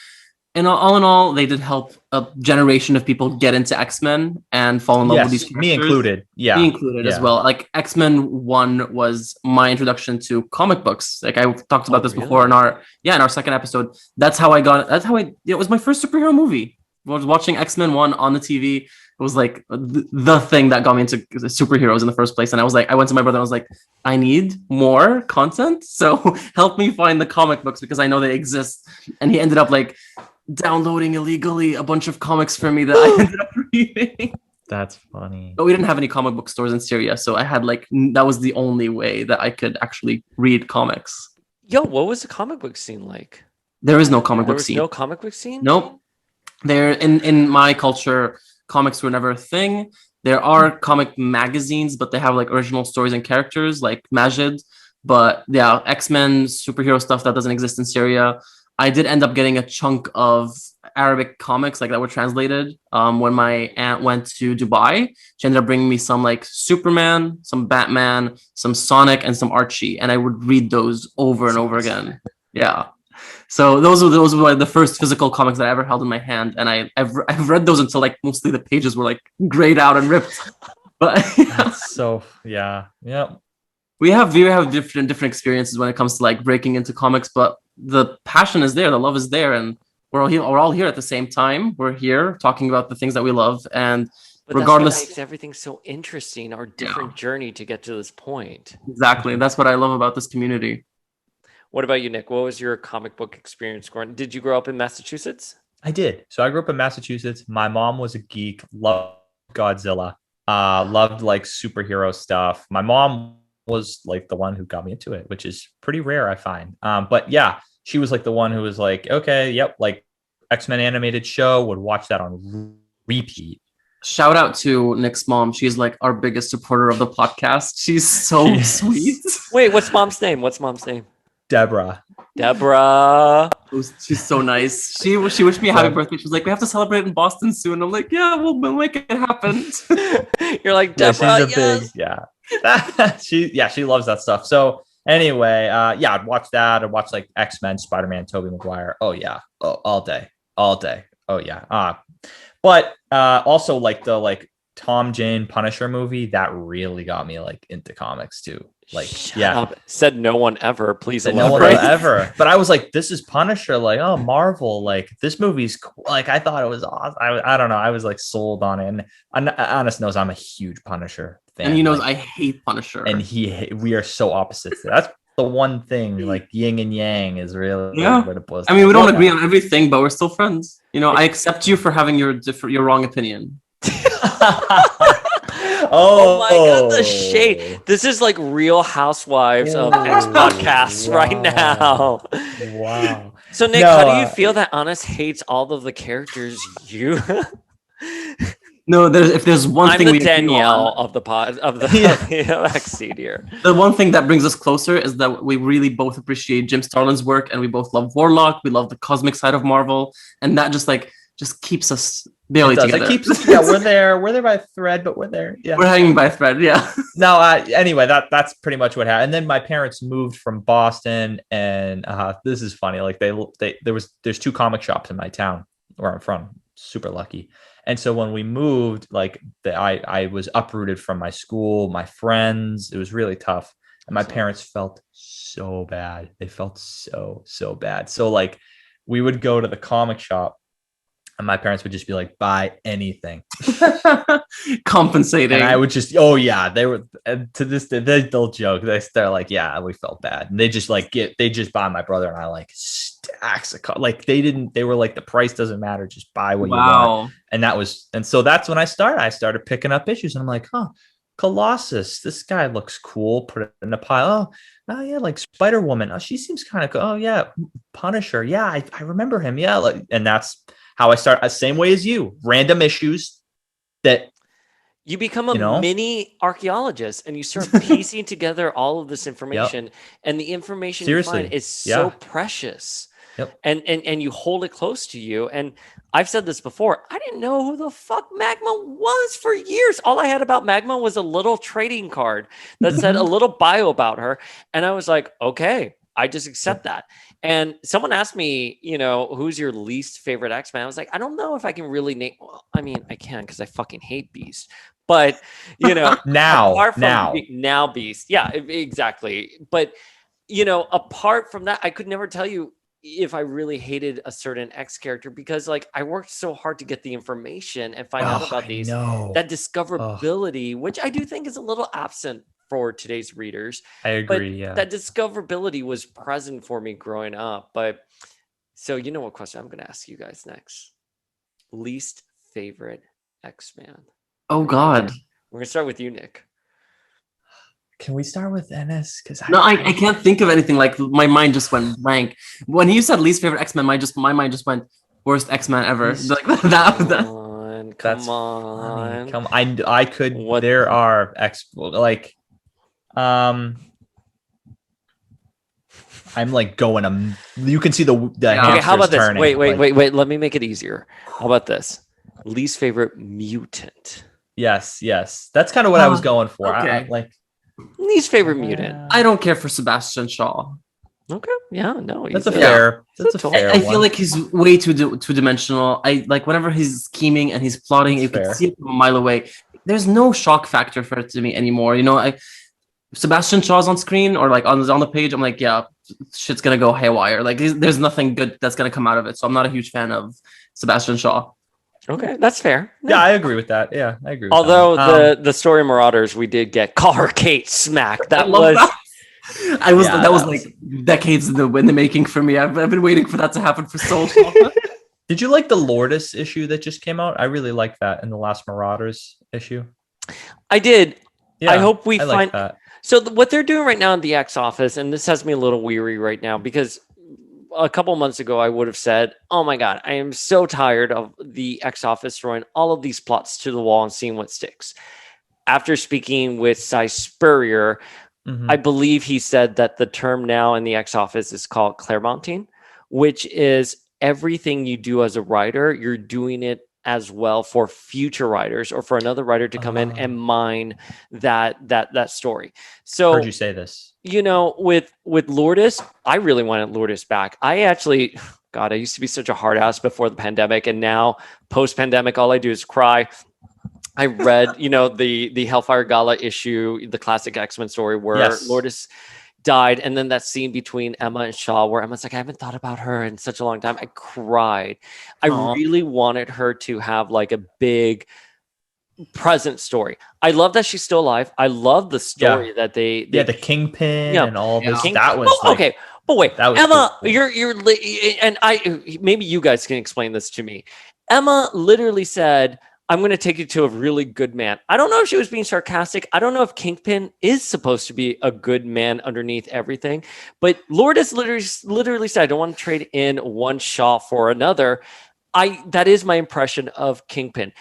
all in all, they did help a generation of people get into X-Men and fall in love with these characters. Me included. Yeah. Me included as well. X-Men 1 was my introduction to comic books. I talked about this before in our second episode. It was my first superhero movie. I was watching X-Men 1 on the TV. It was the thing that got me into superheroes in the first place. And I went to my brother and I was like, I need more content. So help me find the comic books because I know they exist. And he ended up downloading illegally a bunch of comics for me that I ended up reading. That's funny. But we didn't have any comic book stores in Syria, so I had that was the only way that I could actually read comics. Yo, what was the comic book scene like? There is no comic book scene. No comic book scene? Nope. There in my culture, comics were never a thing. There are comic magazines, but they have original stories and characters like Majid. But yeah, X-Men superhero stuff that doesn't exist in Syria. I did end up getting a chunk of Arabic comics that were translated when my aunt went to Dubai. She ended up bringing me some Superman, some Batman, some Sonic, and some Archie, and I would read those over and over again. Yeah, so those were the first physical comics that I ever held in my hand, and I've read those until mostly the pages were grayed out and ripped. But that's so yeah. We have different experiences when it comes to breaking into comics, but the passion is there, the love is there, and we're all here at the same time. We're here talking about the things that we love, and regardless, that's what makes everything so interesting. Our different journey to get to this point. Exactly, that's what I love about this community. What about you, Nick? What was your comic book experience growing? Did you grow up in Massachusetts? I did. So I grew up in Massachusetts. My mom was a geek, loved Godzilla, loved like superhero stuff. My mom was like the one who got me into it, which is pretty rare, I find. But yeah, she was like the one who was like, okay, yep, like X-Men animated show, would watch that on repeat. Shout out to Nick's mom. She's like our biggest supporter of the podcast. She's so sweet. Wait, what's mom's name? Deborah. She's so nice. She wished me a happy birthday. She was like, we have to celebrate in Boston soon. I'm like, yeah, we'll make it happen. You're like, Deborah, she's a big, she loves that stuff. So anyway, I'd watch that. I'd watch like X-Men, Spider-Man, Tobey Maguire. Oh yeah. Oh, all day. Oh yeah. But also like the Tom Jane Punisher movie, that really got me like into comics too. Like, Shut up. Said no one ever. Please said no one ever. But I was like, this is Punisher. Like, oh, Marvel. Like, this movie's cool. Like, I thought it was awesome. I don't know. I was like sold on it. And Honest knows I'm a huge Punisher fan. And he knows I hate Punisher. And we are so opposites. That's the one thing. Like, yin and yang is really what it boils. I mean, we don't agree on everything, but we're still friends. You know, I accept you for having your wrong opinion. Oh my god, the shade. This is like Real Housewives of X podcasts right now. Wow. So Nick, how do you feel that Honest hates all of the characters you No, if there's one I'm thing the Danielle of the pod of the Xseed here. The one thing that brings us closer is that we really both appreciate Jim Starlin's work, and we both love Warlock. We love the cosmic side of Marvel, and that just keeps us barely together. It keeps us, we're there by thread, but we're there. Yeah, we're hanging by thread. Yeah. No, anyway, that's pretty much what happened. And then my parents moved from Boston, and this is funny. Like there's 2 comic shops in my town where I'm from. Super lucky. And so when we moved, like I was uprooted from my school, my friends. It was really tough, and my parents felt so bad. They felt so bad. So like we would go to the comic shop, and my parents would just be like, buy anything. Compensating. And I would just, oh yeah, they were, to this day, they'll joke. They're like, yeah, we felt bad. And they just buy my brother and I like stacks of like, they were like, the price doesn't matter. Just buy what you want. And so that's when I started picking up issues, and I'm like, Colossus, this guy looks cool. Put it in a pile. Oh yeah, like Spider-Woman. Oh, she seems kind of cool. Oh yeah, Punisher. Yeah, I remember him. Yeah. And that's how I start, same way as you, random issues that you become a mini archaeologist, and you start piecing together all of this information, and the information you find is so precious. Yep. And you hold it close to you. And I've said this before, I didn't know who the fuck Magma was for years. All I had about Magma was a little trading card that said a little bio about her. And I was like, okay, I just accept that. And someone asked me, who's your least favorite X-Men? I was like, I don't know if I can really name. Well, I mean, I can, because I fucking hate Beast. But, now Beast. Yeah, exactly. But, apart from that, I could never tell you if I really hated a certain X character, because like I worked so hard to get the information and find out about these. That discoverability, which I do think is a little absent for today's readers. I agree. But that discoverability was present for me growing up. But so what question I'm going to ask you guys next? Least favorite X-Man. Oh God. We're going to start with you, Nick. Can we start with Ennis? Because I can't think of anything. Like my mind just went blank when you said least favorite X-Men. My mind just went worst X-Men ever. Like that. Come on. I could. What? There are I'm like going. You can see the okay, how about this? Turning. Wait. Let me make it easier. How about this? Least favorite mutant. Yes. That's kind of what I was going for. Okay. Least favorite mutant. I don't care for Sebastian Shaw. Okay. Yeah. No. That's a fair. I feel like he's way too dimensional. I like whenever he's scheming and he's plotting, you can see it from a mile away. There's no shock factor for it to me anymore. Sebastian Shaw's on screen or like on the page, I'm like, yeah, shit's gonna go haywire. Like there's nothing good that's gonna come out of it. So I'm not a huge fan of Sebastian Shaw. Okay, that's fair. Yeah, I agree with that. Yeah, I agree. Although the story Marauders, we did get call her Kate smack. That That was like decades in the making for me. I've been waiting for that to happen for so long. Did you like the Lourdes issue that just came out? I really liked that in the last Marauders issue. I did. Yeah, I hope we I find like that. So what they're doing right now in the X office, and this has me a little weary right now because a couple months ago I would have said, "Oh my God, I am so tired of the X office throwing all of these plots to the wall and seeing what sticks." After speaking with Cy Spurrier, I believe he said that the term now in the X office is called clairmonting, which is everything you do as a writer, you're doing it as well for future writers or for another writer to come in and mine that story. So heard you say this. You know, with Lourdes, I really wanted Lourdes back. I actually, God, I used to be such a hard ass before the pandemic, and now post pandemic, all I do is cry. I read, the Hellfire Gala issue, the classic X-Men story where Lourdes died, and then that scene between Emma and Shaw where Emma's like, I haven't thought about her in such a long time. I cried. I really wanted her to have like a big present story. I love that she's still alive. I love the story that they the Kingpin and all this. That was okay. But wait, Emma, cool. you're and I maybe you guys can explain this to me. Emma literally said, I'm going to take you to a really good man. I don't know if she was being sarcastic. I don't know if Kingpin is supposed to be a good man underneath everything. But Lourdes literally said, I don't want to trade in one Shaw for another. That is my impression of Kingpin.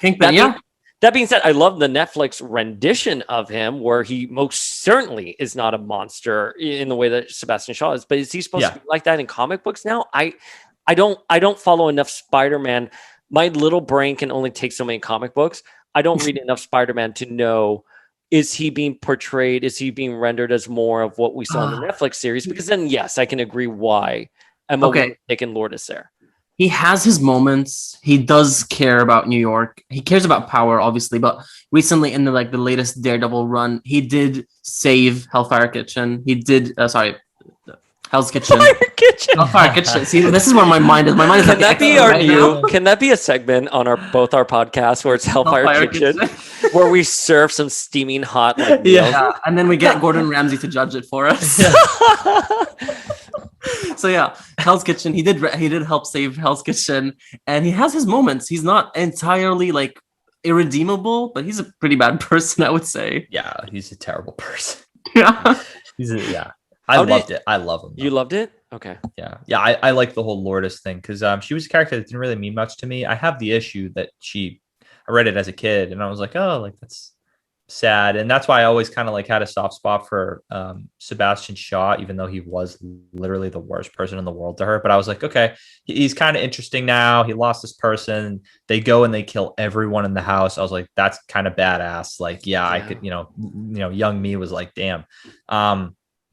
That being said, I love the Netflix rendition of him where he most certainly is not a monster in the way that Sebastian Shaw is. But is he supposed to be like that in comic books now? I don't follow enough Spider-Man. My little brain can only take so many comic books. I don't read enough Spider-Man to know, is he being portrayed? Is he being rendered as more of what we saw in the Netflix series? Because then, yes, I can agree why Emma would have taken Lourdes there. He has his moments. He does care about New York. He cares about power, obviously. But recently, in the latest Daredevil run, he did save Hellfire Kitchen. He did. Hell's Kitchen. Hellfire Kitchen. See, this is where my mind is. My mind is. Can that be our new? Can that be a segment on both our podcasts where it's Hellfire Kitchen, where we serve some steaming hot meals? And then we get Gordon Ramsay to judge it for us. So Hell's Kitchen. He did help save Hell's Kitchen, and he has his moments. He's not entirely irredeemable, but he's a pretty bad person, I would say. Yeah, he's a terrible person. Yeah, I loved it. I love him. You loved it? Okay. Yeah. I like the whole Lourdes thing because she was a character that didn't really mean much to me. I have the issue that I read it as a kid and I was like, oh, that's sad. And that's why I always kind of had a soft spot for Sebastian Shaw, even though he was literally the worst person in the world to her. But I was like, okay, he's kind of interesting now. He lost this person. They go and they kill everyone in the house. I was like, that's kind of badass. I could, young me was like, damn.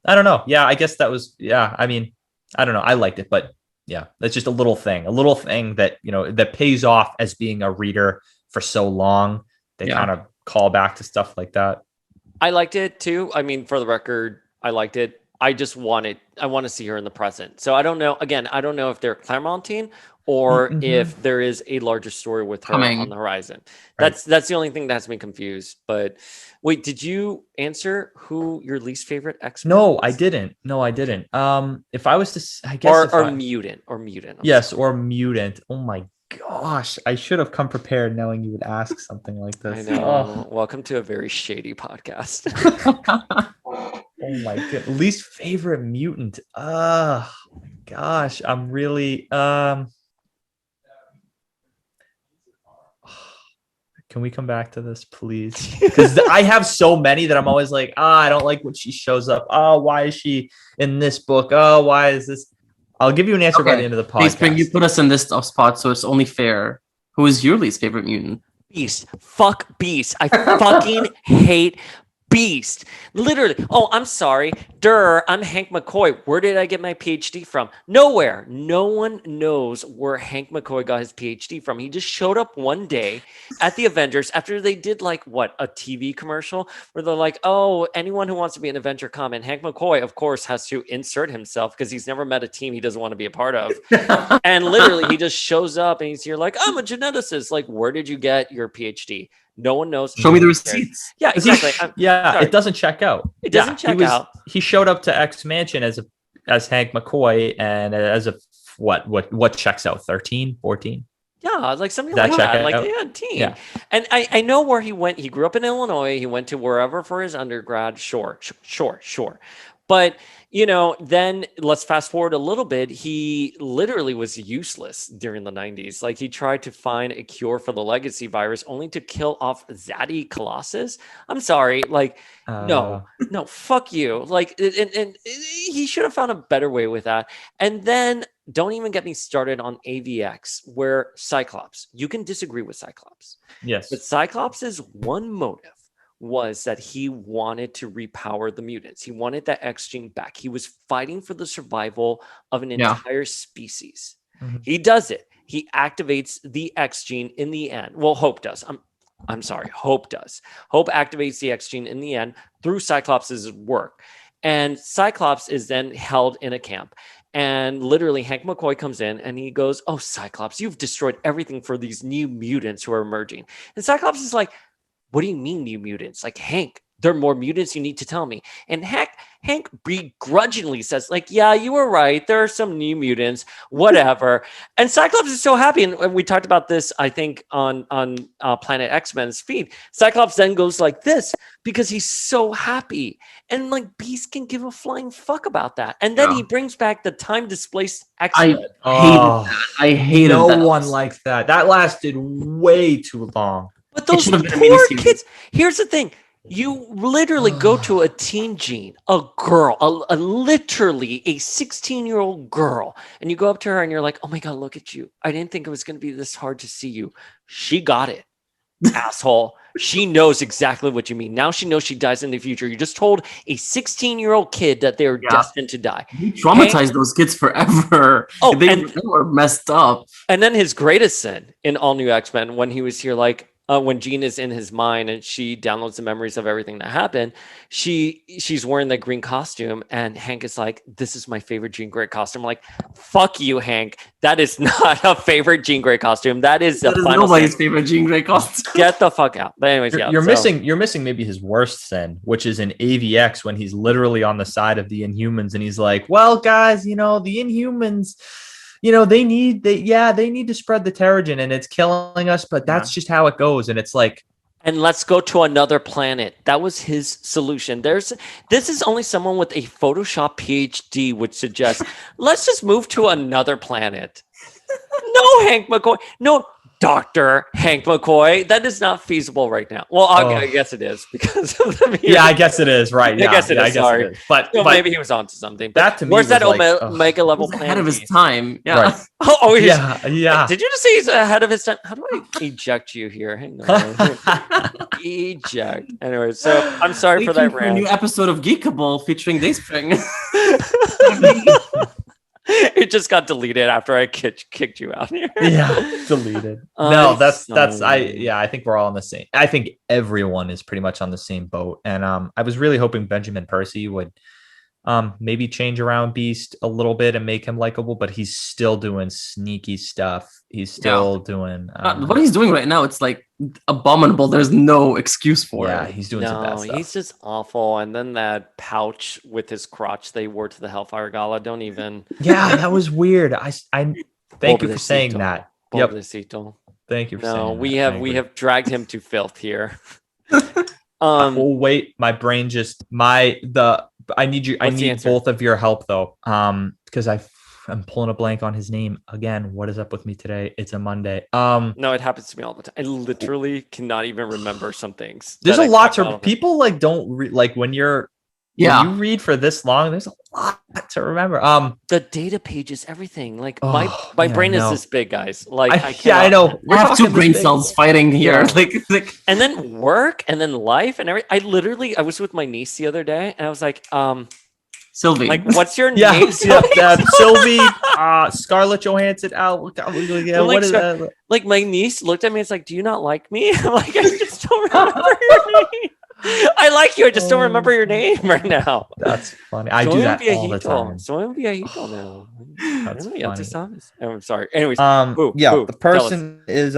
I don't know. Yeah, I guess that was, I mean, I don't know. I liked it, but that's just a little thing that, that pays off as being a reader for so long. They kind of call back to stuff like that. I liked it too. I mean, for the record, I liked it. I want to see her in the present. So I don't know. Again, I don't know if they're clairmonting or if there is a larger story with her on the horizon. That's the only thing that has me confused. But wait, did you answer who your least favorite X-Men No, was? I didn't. If I was to, I guess, or mutant. Yes, or mutant. Oh my gosh, I should have come prepared knowing you would ask something like this. I know. Welcome to a very shady podcast. Oh my god, least favorite mutant. Gosh, I'm really Can we come back to this, please? Because I have so many that I'm always like, I don't like when she shows up. Oh, why is she in this book? Oh, why is this? I'll give you an answer by the end of the podcast. Please, Spring, you put us in this spot, so it's only fair. Who is your least favorite mutant? Beast. Fuck Beast. I fucking hate Beast. Literally. Oh, I'm sorry. I'm Hank McCoy. Where did I get my PhD from? Nowhere. No one knows where Hank McCoy got his PhD from. He just showed up one day at the Avengers after they did a TV commercial where they're like, oh, anyone who wants to be an Avenger, come. And Hank McCoy, of course, has to insert himself because he's never met a team he doesn't want to be a part of. And literally, he just shows up and you're like, I'm a geneticist. Where did you get your PhD? No one knows. Show me the No one cares. receipts. Yeah, exactly. It doesn't check out. It doesn't check out. He showed up to X Mansion as Hank McCoy and as a what checks out 13, 14. Yeah, like something like that. Like teen. Yeah. And I know where he went. He grew up in Illinois. He went to wherever for his undergrad. Sure. But, then let's fast forward a little bit. He literally was useless during the 90s. Like he tried to find a cure for the legacy virus only to kill off Zaddy Colossus. I'm sorry. Like, no, fuck you. Like, and he should have found a better way with that. And then don't even get me started on AVX, where Cyclops, you can disagree with Cyclops. Yes. But Cyclops's one motive was that he wanted to repower the mutants. He wanted that X gene back. He was fighting for the survival of an entire species. Mm-hmm. He does it. He activates the X gene in the end. Well, Hope does. I'm sorry. Hope does. Hope activates the X gene in the end through Cyclops's work. And Cyclops is then held in a camp. And literally Hank McCoy comes in and he goes, "Oh, Cyclops, you've destroyed everything for these new mutants who are emerging." And Cyclops is like, "What do you mean new mutants? Like, Hank, there are more mutants, you need to tell me." And Hank begrudgingly says, like, "Yeah, you were right. There are some new mutants, whatever." And Cyclops is so happy. And we talked about this, I think, on Planet X-Men's feed. Cyclops then goes like this because he's so happy. And like Beast can give a flying fuck about that. And then he brings back the time displaced X-Men. I hated no that. one liked that. That lasted way too long. But those poor kids, here's the thing. You literally go to a teen gene, a girl, a literally a 16-year-old girl, and you go up to her and you're like, "Oh my God, look at you. I didn't think it was going to be this hard to see you." She got it, asshole. She knows exactly what you mean. Now she knows she dies in the future. You just told a 16-year-old kid that they're destined to die. You traumatized those kids forever. Oh, they were messed up. And then his greatest sin in All New X-Men, when he was here, like, when Jean is in his mind and she downloads the memories of everything that happened, she's wearing the green costume, and Hank is like, "This is my favorite Jean Grey costume." I'm like, fuck you, Hank. That is not a favorite Jean Grey costume. That is nobody's favorite Jean Grey costume. Get the fuck out. But anyways, you're missing maybe his worst sin, which is in AVX when he's literally on the side of the Inhumans and he's like, "Well, guys, the Inhumans, they need to spread the Terrigen and it's killing us, but that's just how it goes." And it's like, and let's go to another planet. That was his solution. This is only someone with a Photoshop PhD would suggest, let's just move to another planet. No, Hank McCoy. No, Dr. Hank McCoy. That is not feasible right now. Well, I guess it is because of the mutants. Yeah, I guess it is, right? Yeah, I guess it is. Sorry. It is. But maybe he was onto something. That to me, where's that like, Omega level planet? Ahead of his time. Yeah. Right. Yeah. Did you just say he's ahead of his time? How do I eject you here? Hang on. Eject. Anyway, so I'm sorry for that rant. A new episode of Geekable featuring Dayspring. It just got deleted after I kicked you out here. Yeah, deleted. No, I think we're all on the same. I think everyone is pretty much on the same boat. And I was really hoping Benjamin Percy would maybe change around Beast a little bit and make him likable, but he's still doing sneaky stuff. He's still doing what he's doing right now. It's like abominable. There's no excuse for it. Yeah, he's doing some bad stuff. He's just awful. And then that pouch with his crotch they wore to the Hellfire Gala. Don't even. Yeah, that was weird. I thank you for saying that. Yep. Thank you for saying that. We have dragged him to filth here. Oh wait, my brain just I need both of your help though. Because I'm pulling a blank on his name again. What is up with me today? It's a Monday. No, it happens to me all the time. I literally cannot even remember some things. There's a lot to people like don't like when you're when you read for this long. There's a lot to remember. The data pages, everything. Like my brain is this big, guys. Like I know. We have two brain cells fighting here. Yeah. Like and then work and then life and everything. I was with my niece the other day and I was like, Sylvie. Like, what's your name? Sylvie, Scarlett Johansson. What is that? Like, my niece looked at me. It's like, do you not like me? I'm like, I just don't remember your name. I like you. I just don't remember your name right now. That's funny. I do that all the time. Soy viejito now. That's funny. I'm sorry. Anyways, the person is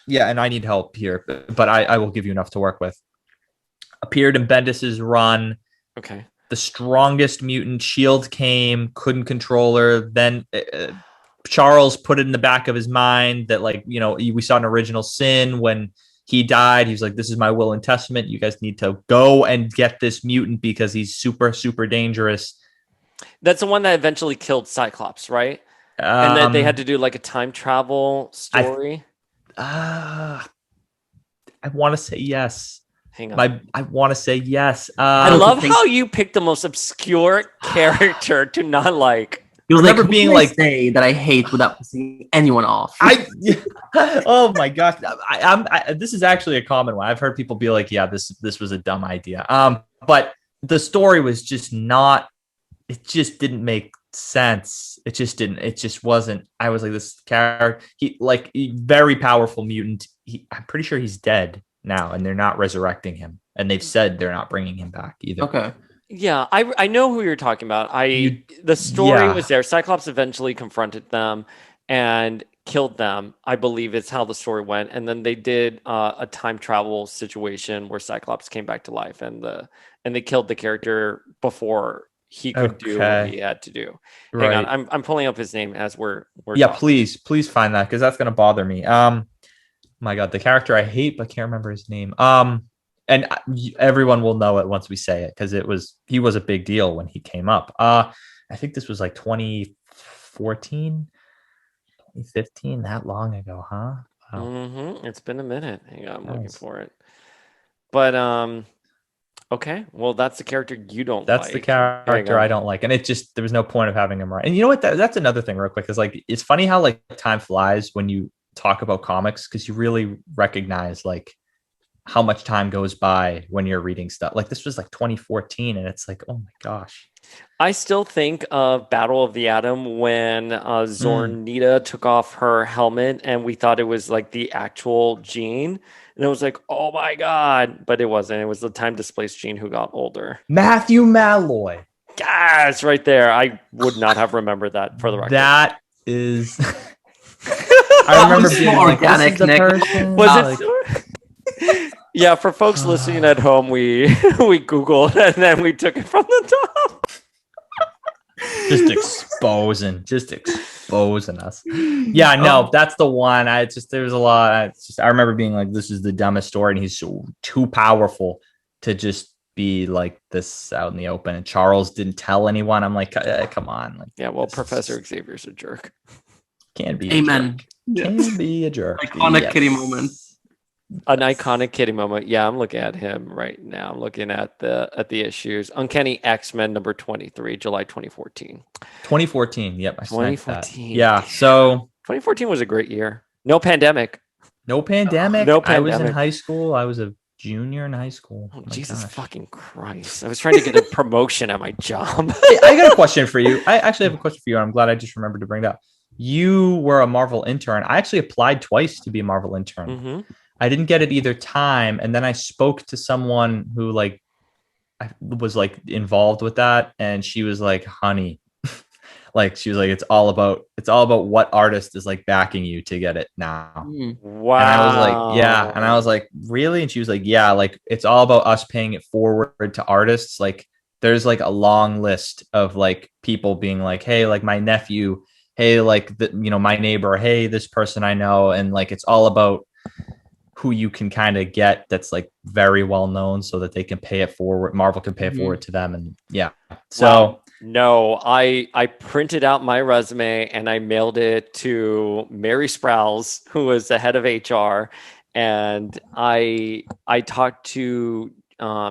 yeah, and I need help here, but I will give you enough to work with. Appeared in Bendis's run. Okay. The strongest mutant. Shield came, couldn't control her. Then Charles put it in the back of his mind that, like, you know, we saw an Original Sin when he died. He's like, this is my will and testament. You guys need to go and get this mutant because he's super, super dangerous. That's the one that eventually killed Cyclops, right? And then they had to do like a time travel story. I want to say yes. Hang on. I want to say yes. I love how you picked the most obscure character to not like. He was remember like, being being like- say that I hate without pissing anyone off. Oh my gosh. This is actually a common one. I've heard people be like, yeah, this was a dumb idea. But the story was just not, it just didn't make sense. It just wasn't. I was like, this character, very powerful mutant. I'm pretty sure he's dead now and they're not resurrecting him. And they've said they're not bringing him back either. Okay. Yeah, I know who you're talking about. The story was there. Cyclops eventually confronted them and killed them. I believe it's how the story went. And then they did a time travel situation where Cyclops came back to life, and they killed the character before he could do what he had to do. Right. Hang on, I'm pulling up his name as we're yeah, talking. please find that because that's gonna bother me. My God, the character I hate but can't remember his name. And everyone will know it once we say it because he was a big deal when he came up. I think this was like 2014, 2015, that long ago, huh? Wow. Mm-hmm. It's been a minute. Hang on, I'm looking for it. But okay, well, that's the character you don't like. That's the character I don't like, and there was no point of having him right. And you know what? That's another thing, real quick, is like it's funny how like time flies when you talk about comics because you really recognize like how much time goes by when you're reading stuff. Like this was like 2014 and it's like, oh my gosh. I still think of Battle of the Atom when Zornita took off her helmet and we thought it was like the actual Jean. And it was like, oh my God. But it wasn't. It was the time displaced Jean who got older. Matthew Malloy. Yes, right there. I would not have remembered that for the record. That is... I remember being like, organic, this is the Nick. person. Was it? Yeah, for folks listening at home, we Googled and then we took it from the top. Just exposing us. Yeah, no, that's the one. There's a lot. I remember being like, this is the dumbest story, and he's so too powerful to just be like this out in the open. And Charles didn't tell anyone. I'm like, come on. Like, yeah, well, Professor Xavier's a jerk. Can be. Amen. Can be a jerk. Iconic kitty moment. An iconic kitty moment. Yeah, I'm looking at him right now. I'm looking at the issues. Uncanny X-Men number 23, July 2014. 2014. Yep, I sniped 2014. that. Yeah, so 2014 was a great year. No pandemic. No pandemic. No I was in pandemic. high school. I was a junior in high school. Oh, My Jesus gosh. fucking Christ. I was trying to get a promotion at my job. Hey, I got a question for you. I actually have a question for you, and I'm glad I just remembered to bring it up. You were a Marvel intern. I actually applied twice to be a Marvel intern. Mm-hmm. I didn't get it either time, and then I spoke to someone who like I was like involved with that, and she was like, "Honey," like she was like, "It's all about what artist is like backing you to get it now." Wow. And I was like, "Yeah," and I was like, "Really?" And she was like, "Yeah, like it's all about us paying it forward to artists. Like there's like a long list of like people being like, hey, like my nephew, hey, like my neighbor, hey, this person I know, and like it's all about who you can kind of get that's like very well known so that they can pay it forward. Marvel can pay it forward to them." And yeah. So wow. No, I printed out my resume and I mailed it to Mary Sprouse, who was the head of HR. And I talked to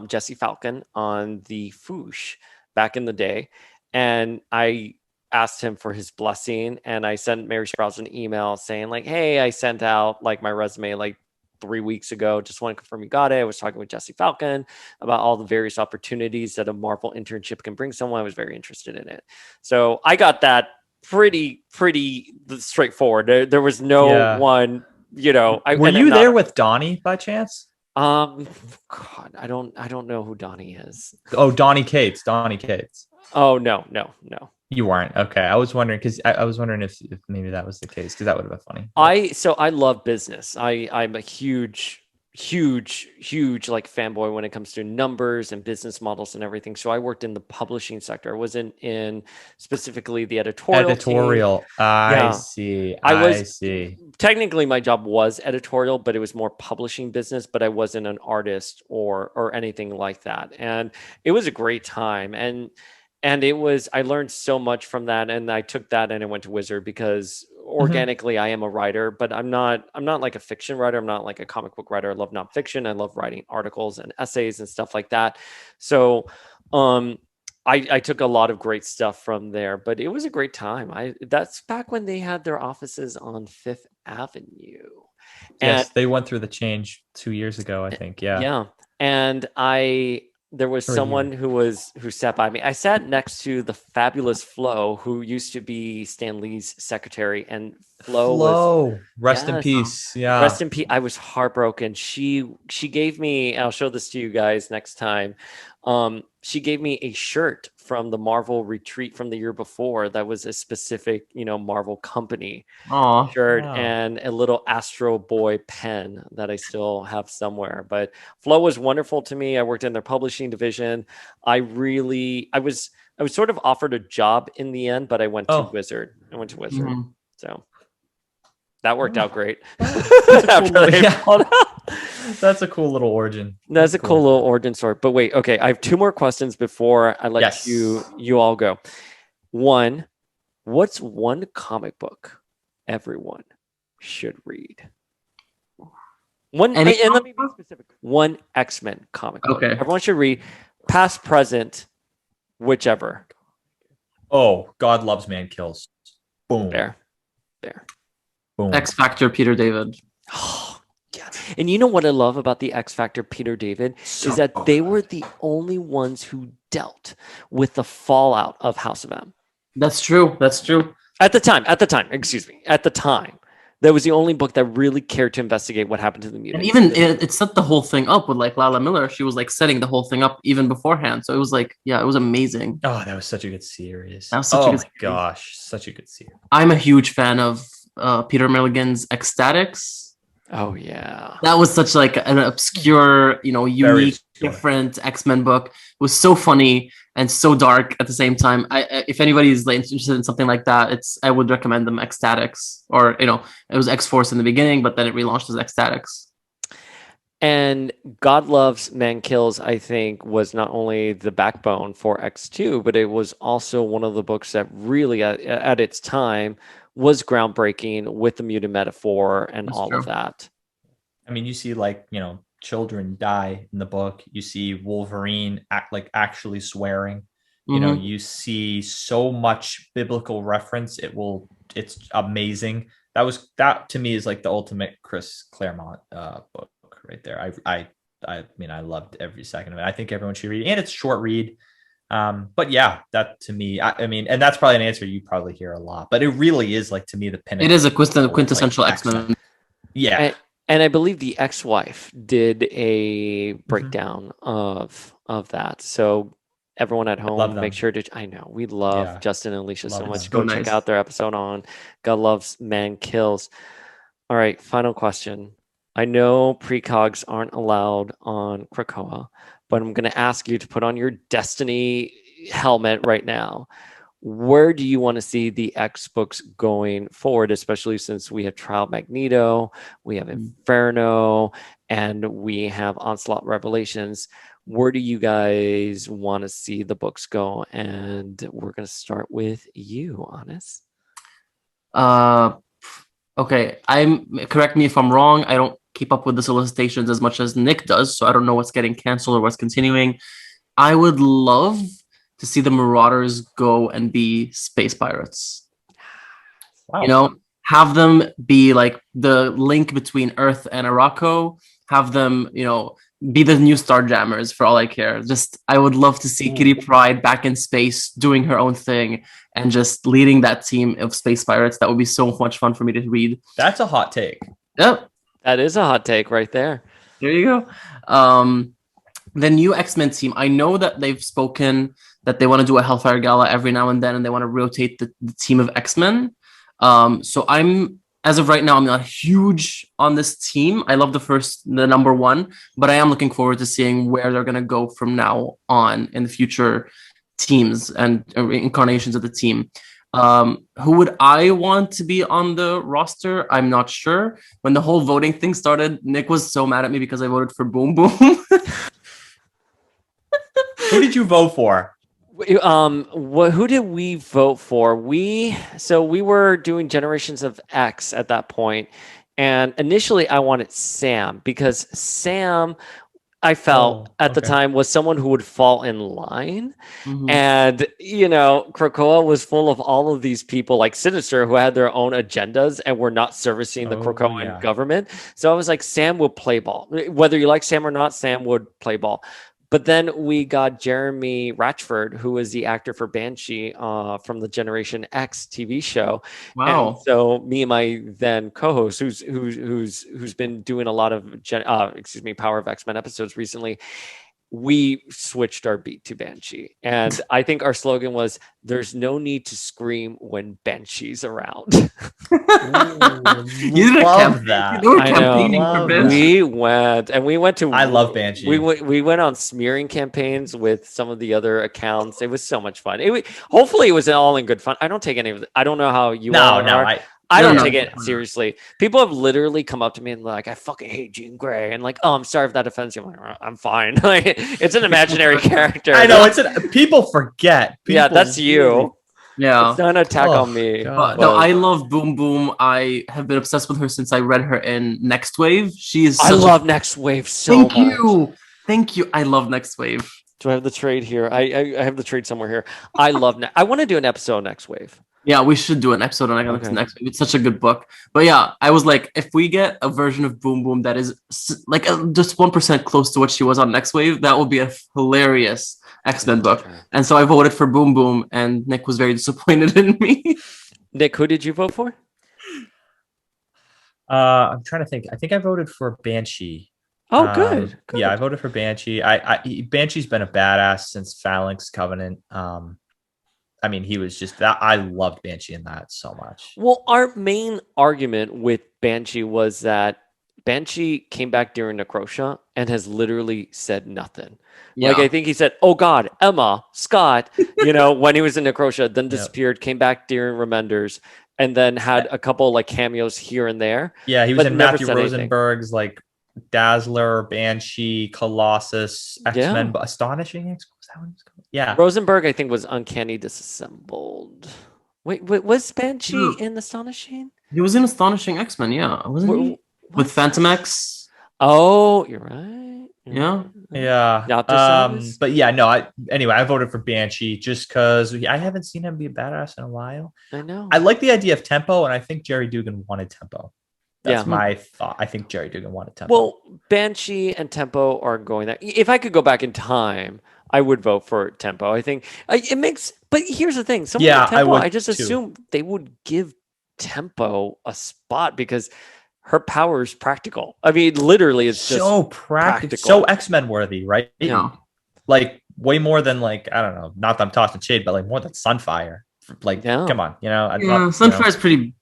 Jesse Falcon on the Foosh back in the day. And I asked him for his blessing. And I sent Mary Sprouse an email saying like, hey, I sent out like my resume like 3 weeks ago. Just want to confirm you got it. I was talking with Jesse Falcon about all the various opportunities that a Marvel internship can bring someone. I was very interested in it. So I got that pretty straightforward. There was no one, were you there with Donnie by chance? God, I don't know who Donnie is. Oh, Donnie Cates. Oh, no. You weren't. Okay. I was wondering because I was wondering if maybe that was the case because that would have been funny. I love business. I'm a huge like fanboy when it comes to numbers and business models and everything. So I worked in the publishing sector. I wasn't in specifically the editorial team. I see. I see. Technically my job was editorial, but it was more publishing business, but I wasn't an artist or anything like that. And it was a great time. And I learned so much from that. And I took that and I went to Wizard because organically I am a writer, but I'm not like a fiction writer. I'm not like a comic book writer. I love nonfiction. I love writing articles and essays and stuff like that. So I took a lot of great stuff from there, but it was a great time. That's back when they had their offices on Fifth Avenue. Yes, they went through the change 2 years ago, I think. Yeah. Yeah. And there was someone who sat by me. I sat next to the fabulous Flo, who used to be Stan Lee's secretary, and Flo was rest in peace. Yeah, rest in peace. I was heartbroken. She gave me. I'll show this to you guys next time. She gave me a shirt from the Marvel retreat from the year before. That was a specific, Marvel company shirt and a little Astro Boy pen that I still have somewhere. But Flo was wonderful to me. I worked in their publishing division. I was sort of offered a job in the end, but I went to Wizard. Mm-hmm. So that worked out great. That's a cool little origin. That's a cool little origin story. But wait, okay, I have 2 more questions before I let you all go. One, what's one comic book everyone should read? And let me be specific. One X-Men comic book. Everyone should read, past, present, whichever. Oh, God Loves Man Kills. Boom. There. Boom. X Factor, Peter David. Oh, yeah. And you know what I love about the X Factor, Peter David, is that they were the only ones who dealt with the fallout of House of M. That's true. At the time, that was the only book that really cared to investigate what happened to the mutants. And even it set the whole thing up with like Lala Miller. She was like setting the whole thing up even beforehand. So it was like, it was amazing. Oh, that was such a good series. Gosh, such a good series. I'm a huge fan of Peter Milligan's Ecstatics. Oh yeah, that was such like an obscure, unique, different X-Men book. It was so funny and so dark at the same time. If anybody's like interested in something like that, I would recommend them Ecstatics, or it was X-Force in the beginning, but then it relaunched as Ecstatics. And God Loves Man Kills, I think, was not only the backbone for X2, but it was also one of the books that really, at its time, was groundbreaking with the mutant metaphor and all of that. I mean, you see children die in the book. You see Wolverine actually swearing. Mm-hmm. You see so much biblical reference. It's amazing. That to me is like the ultimate Chris Claremont book right there. I mean, I loved every second of it. I think everyone should read it, and it's a short read. But yeah, that to me, I mean, and that's probably an answer you probably hear a lot, but it really is like, to me, the pinnacle. It is a quintessential X-Men. Yeah. And I believe the ex-wife did a breakdown of that. So everyone at home, make sure to, I know we love Justin and Alicia so much. Go check out their episode on God Loves Man Kills. All right. Final question. I know precogs aren't allowed on Krakoa, but I'm going to ask you to put on your Destiny helmet right now. Where do you want to see the X books going forward, especially since we have Trial Magneto, we have Inferno, and we have Onslaught Revelations? Where do you guys want to see the books go? And we're going to start with you, Honest. Okay. Correct me if I'm wrong. I don't keep up with the solicitations as much as Nick does, so I don't know what's getting canceled or what's continuing. I would love to see the Marauders go and be space pirates. Wow. Have them be like the link between Earth and Arakko. Have them, be the new Starjammers for all I care. I would love to see Kitty Pryde back in space doing her own thing and just leading that team of space pirates. That would be so much fun for me to read. That's a hot take. Yep. That is a hot take right there. There you go. the new X-Men team, I know that they've spoken that they want to do a Hellfire Gala every now and then, and they want to rotate the team of X-Men. So as of right now, I'm not huge on this team. I love the number one, but I am looking forward to seeing where they're going to go from now on in the future teams and incarnations of the team. Who would I want to be on the roster? I'm not sure. When the whole voting thing started, Nick was so mad at me because I voted for Boom Boom. Who did you vote for? Who did we vote for? We were doing Generations of X at that point, and initially I wanted Sam because Sam, I felt at the time, was someone who would fall in line. Mhm. And, Krakoa was full of all of these people like Sinister who had their own agendas and were not servicing the Krakoan government. So I was like, Sam will play ball. Whether you like Sam or not, Sam would play ball. But then we got Jeremy Ratchford, who was the actor for Banshee from the Generation X TV show. Wow. And so me and my then co-host, who's been doing a lot of Power of X-Men episodes recently, we switched our beat to Banshee. And I think our slogan was, "There's no need to scream when Banshee's around." You did love that. You were campaigning for Banshee. We went to. I love Banshee. We went on smearing campaigns with some of the other accounts. It was so much fun. Hopefully it was all in good fun. I don't take any of it. I don't know how you all are. I don't take it seriously. People have literally come up to me and like, "I fucking hate Jean Grey," and like, "Oh, I'm sorry if that offends you." I'm like, "I'm fine." Like, it's an imaginary character. I know people forget. Yeah, that's you. Yeah, it's not an attack on me. No, I love Boom Boom. I have been obsessed with her since I read her in Next Wave. I love Next Wave so much. Thank you. I love Next Wave. Do I have the trade here? I have the trade somewhere here. I love. I want to do an episode of Next Wave. Yeah, we should do an episode on Next Wave. It's such a good book. But yeah, I was like, if we get a version of Boom Boom that is like just 1% close to what she was on Next Wave, that would be a hilarious X-Men book. And so I voted for Boom Boom, and Nick was very disappointed in me. Nick, who did you vote for? I'm trying to think. I think I voted for Banshee. Oh, good. Yeah, I voted for Banshee. Banshee's been a badass since Phalanx Covenant. I mean, he was just that. I loved Banshee in that so much. Well, our main argument with Banshee was that Banshee came back during Necrosha and has literally said nothing. Yeah. Like, I think he said, "Oh God, Emma, Scott," when he was in Necrosha, then disappeared, came back during Remenders, and then had a couple like cameos here and there. Yeah, he was in Matthew Rosenberg's like Dazzler, Banshee, Colossus, X-Men, but Astonishing X. Was that what he was called? Yeah, Rosenberg, I think, was Uncanny Disassembled. Wait, was Banshee in Astonishing? He was in Astonishing X-Men, yeah, wasn't he? With Phantom X. Oh, you're right. Yeah. But yeah, no. I voted for Banshee just because I haven't seen him be a badass in a while. I know. I like the idea of tempo, and I think Jerry Dugan wanted tempo. That's my thought. I think Jerry Dugan wanted tempo. Well, Banshee and tempo are going there. If I could go back in time, I would vote for tempo. I think it makes. But here's the thing. Tempo, I just assume they would give tempo a spot because her power is practical. I mean, literally, it's just so practical, so X-Men worthy, right? Yeah, like way more than like, I don't know. Not that I'm tossing shade, but like more than Sunfire. Like, come on, Sunfire's pretty.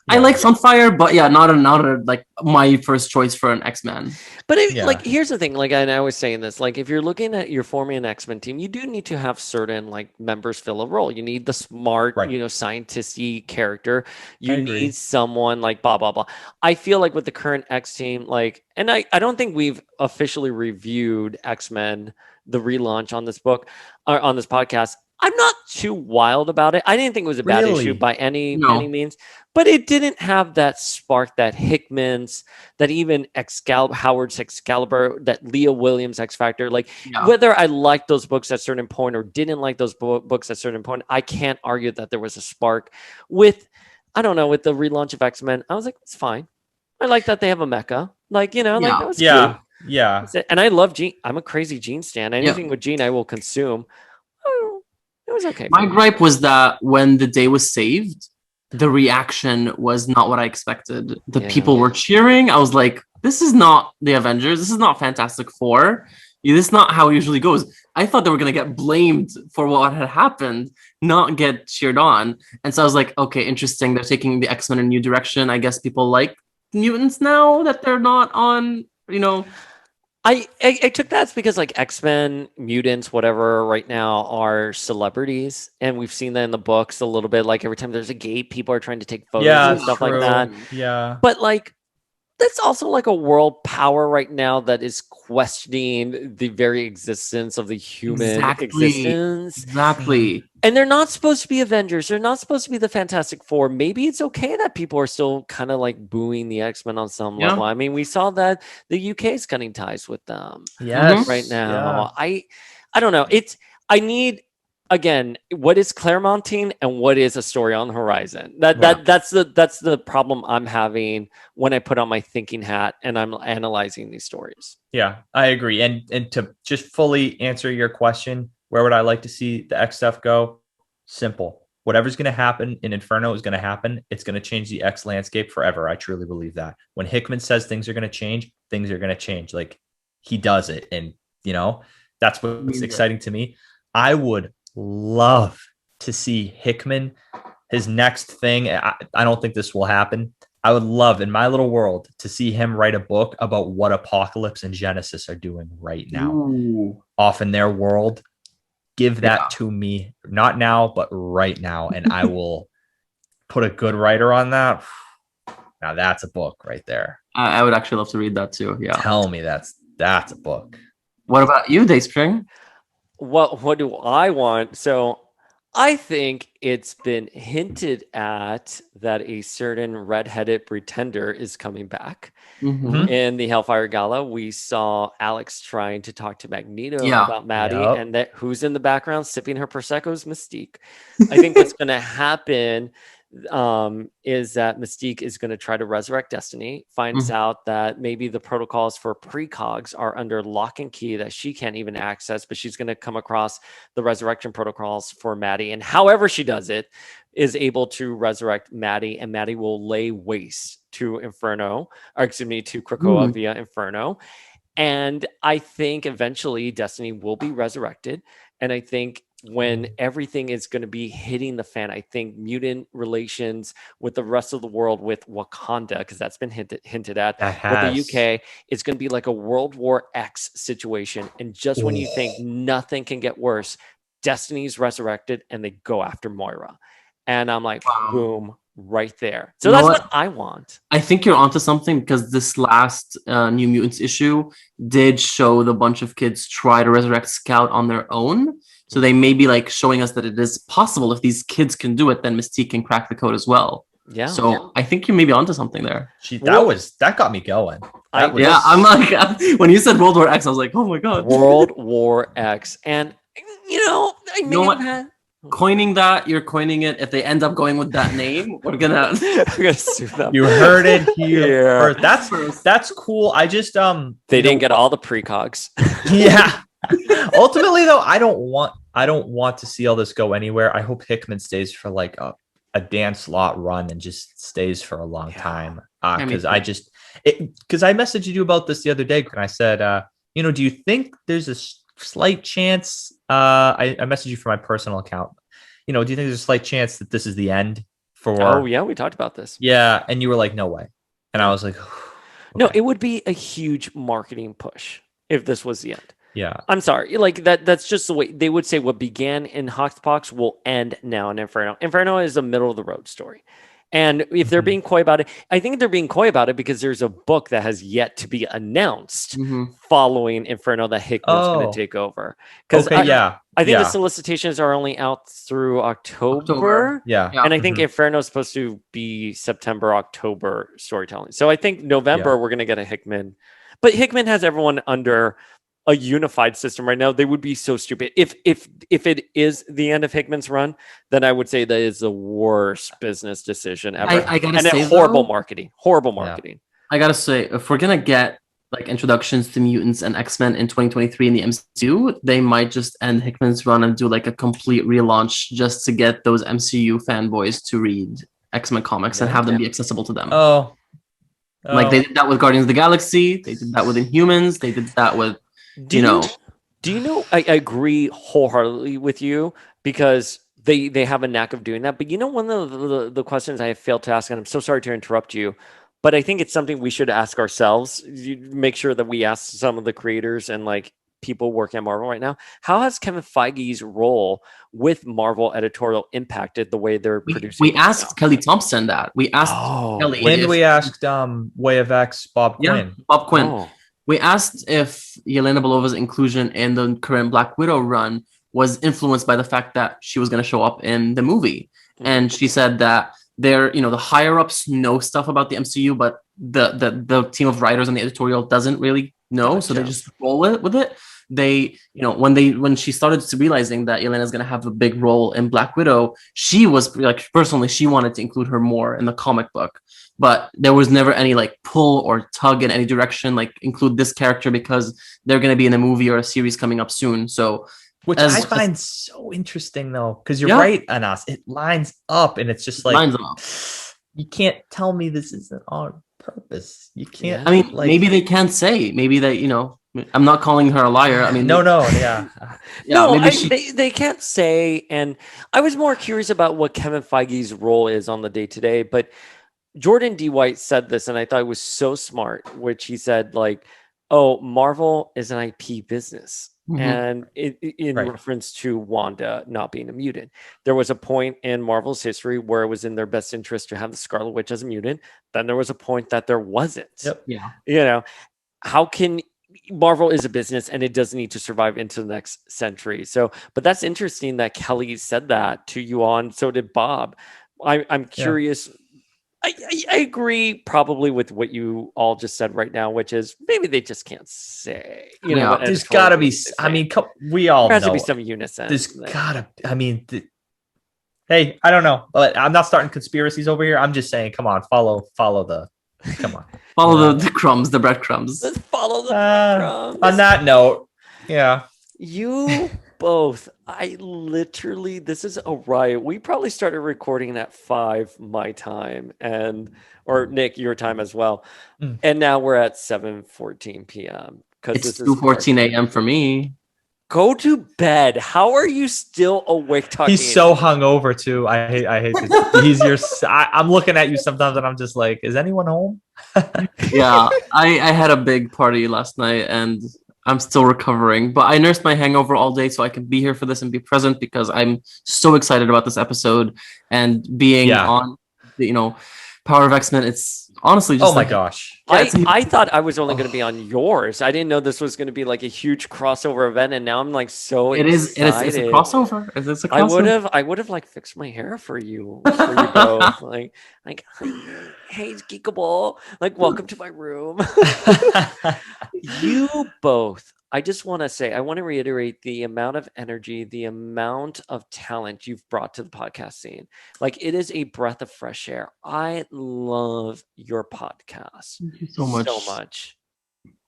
I like Sunfire, but not a like my first choice for an X-Men. But like, here's the thing. Like, and I was saying this. Like, if you're looking at you're forming an X-Men team, you do need to have certain like members fill a role. You need the smart, scientist-y character. You need someone like blah blah blah. I feel like with the current X team, like, and I don't think we've officially reviewed X-Men the relaunch on this book or on this podcast. I'm not too wild about it. I didn't think it was a bad issue by any means, but it didn't have that spark that Hickman's, that even Howard's Excalibur, that Leah Williams X Factor. Like, whether I liked those books at a certain point or didn't like those books at a certain point, I can't argue that there was a spark with the relaunch of X-Men. I was like, it's fine. I like that they have a mecha. Like, that was cute. Yeah. And I love Jean. I'm a crazy Jean stan. Anything with Jean, I will consume. It was okay. My gripe was that when the day was saved, the reaction was not what I expected. The people were cheering. I was like, this is not the Avengers. This is not Fantastic Four. This is not how it usually goes. I thought they were going to get blamed for what had happened, not get cheered on. And so I was like, okay, interesting. They're taking the X-Men in a new direction. I guess people like mutants now that they're not on, I took that as because like X-Men, mutants, whatever, right now are celebrities, and we've seen that in the books a little bit. Like every time there's a gate, people are trying to take photos and stuff like that. Yeah, but like that's also like a world power right now that is questioning the very existence of the human existence. Exactly. And they're not supposed to be Avengers. They're not supposed to be the Fantastic Four. Maybe it's okay that people are still kind of like booing the X-Men on some level. I mean, we saw that the UK is cutting ties with them right now. I don't know. I need, again, what is Claremonting and what is a story on the horizon? That's the problem I'm having when I put on my thinking hat and I'm analyzing these stories. Yeah, I agree. And to just fully answer your question, where would I like to see the X stuff go? Simple. Whatever's going to happen in Inferno is going to happen. It's going to change the X landscape forever. I truly believe that. When Hickman says things are going to change, things are going to change. Like, he does it. And, that's what's exciting to me. I would love to see Hickman, his next thing. I don't think this will happen. I would love, in my little world, to see him write a book about what Apocalypse and Genesis are doing right now, off in their world. Give that to me, not now, but right now, and I will put a good writer on that. Now that's a book right there. I would actually love to read that too. Yeah, tell me that's a book. What about you, Dayspring? What do I want? So I think it's been hinted at that a certain redheaded pretender is coming back. In the Hellfire Gala, we saw Alex trying to talk to Magneto about Maddie, and that who's in the background sipping her Prosecco's Mystique. I think what's going to happen is that Mystique is going to try to resurrect Destiny, finds out that maybe the protocols for precogs are under lock and key that she can't even access, but she's going to come across the resurrection protocols for Maddie, and however she does it is able to resurrect Maddie, and Maddie will lay waste to Inferno, or excuse me, to Krakoa via Inferno. And I think eventually Destiny will be resurrected, and I think when everything is going to be hitting the fan, I think mutant relations with the rest of the world, with Wakanda, because that's been hinted at, with the UK, it's going to be like a World War X situation. And just when you think nothing can get worse, Destiny's resurrected and they go after Moira. And I'm like, boom, right there. So that's what I want. I think you're onto something, because this last New Mutants issue did show the bunch of kids try to resurrect Scout on their own. So they may be like showing us that it is possible. If these kids can do it, then Mystique can crack the code as well. Yeah. So I think you're maybe onto something there. That got me going. I'm like, when you said World War X, I was like, oh my god, World War X. And I may have had coining that. You're coining it. If they end up going with that name, we're gonna sue them. You heard it here. That's cool. I just they didn't get all the precogs. Yeah. Ultimately, though, I don't want to see all this go anywhere. I hope Hickman stays for like a Dan Slott run and just stays for a long time. Because I messaged you about this the other day, and I said, do you think there's a slight chance? I messaged you from my personal account. Do you think there's a slight chance that this is the end for? Oh yeah, we talked about this. Yeah, and you were like, no way, and I was like, okay. No, it would be a huge marketing push if this was the end. Yeah. I'm sorry. Like that's just the way they would say what began in Hoxpox will end now in Inferno. Inferno is a middle of the road story. And if they're being coy about it, I think they're being coy about it because there's a book that has yet to be announced following Inferno that Hickman's going to take over. Because I think the solicitations are only out through October. Yeah. And I think Inferno is supposed to be September, October storytelling. So I think November we're going to get a Hickman. But Hickman has everyone under a unified system right now. They would be so stupid. If it is the end of Hickman's run, then I would say that is the worst business decision ever. I gotta say, horrible marketing. I gotta say, if we're gonna get like introductions to mutants and X-Men in 2023 in the MCU, they might just end Hickman's run and do like a complete relaunch just to get those MCU fanboys to read X-Men comics and have them be accessible to them. Oh, Like they did that with Guardians of the Galaxy. They did that with Inhumans. They did that with, Do you know? I agree wholeheartedly with you because they have a knack of doing that. But one of the questions I have failed to ask, and I'm so sorry to interrupt you, but I think it's something we should ask ourselves. Make sure that we ask some of the creators and like people working at Marvel right now. How has Kevin Feige's role with Marvel editorial impacted the way they're producing? We asked Kelly Thompson that. We asked Kelly. And we asked Way of X, Bob Quinn. Bob Quinn. Oh. We asked if Yelena Belova's inclusion in the current Black Widow run was influenced by the fact that she was going to show up in the movie. Mm-hmm. And she said that the higher ups know stuff about the MCU, but the team of writers on the editorial doesn't really know. So they just roll with it. They, when she started realizing that Yelena's going to have a big role in Black Widow, she was like, personally, she wanted to include her more in the comic book, but there was never any like pull or tug in any direction, like include this character because they're going to be in a movie or a series coming up soon. So, which I find so interesting though, because you're right, Anas. It lines up, and it's just like you can't tell me this isn't on purpose. You can't. I mean, maybe they can't say. Maybe they, I'm not calling her a liar. I mean, they can't say. And I was more curious about what Kevin Feige's role is on the day to day. But Jordan D. White said this, and I thought it was so smart, which he said, like, "Oh, Marvel is an IP business." Mm-hmm. And in reference to Wanda not being a mutant, there was a point in Marvel's history where it was in their best interest to have the Scarlet Witch as a mutant. Then there was a point that there wasn't. Yep. Yeah. How can Marvel is a business and it does need to survive into the next century. So, but that's interesting that Kelly said that to you on. So did Bob. I'm curious. Yeah. I agree probably with what you all just said right now, which is maybe they just can't say. There's got to be. I mean, we all know. There has to be some unison. There's got to. I mean, hey, I don't know. I'm not starting conspiracies over here. I'm just saying, come on, follow the. Come on, follow the crumbs, the breadcrumbs. Let's follow the breadcrumbs. On that note, you both. This is a riot. We probably started recording at 5 my time or Nick, your time as well. And now we're at 7:14 p.m. It's 2:14 a.m. for me. Go to bed. How are you still awake talking? He's so hungover too. I hate this. I'm looking at you sometimes and I'm just like, is anyone home? Yeah, I had a big party last night and I'm still recovering, but I nursed my hangover all day so I can be here for this and be present because I'm so excited about this episode and being on the, Power of X-Men. It's honestly just gosh. I thought I was only going to be on yours. I didn't know this was going to be like a huge crossover event, and now I'm like so excited. It's a crossover. It's a crossover. I would have like fixed my hair for you both. like hey, it's Geekable. Like, welcome to my room. You both. I just want to say, I want to reiterate the amount of energy, the amount of talent you've brought to the podcast scene. Like, it is a breath of fresh air. I love your podcast. Thank you so much. So much.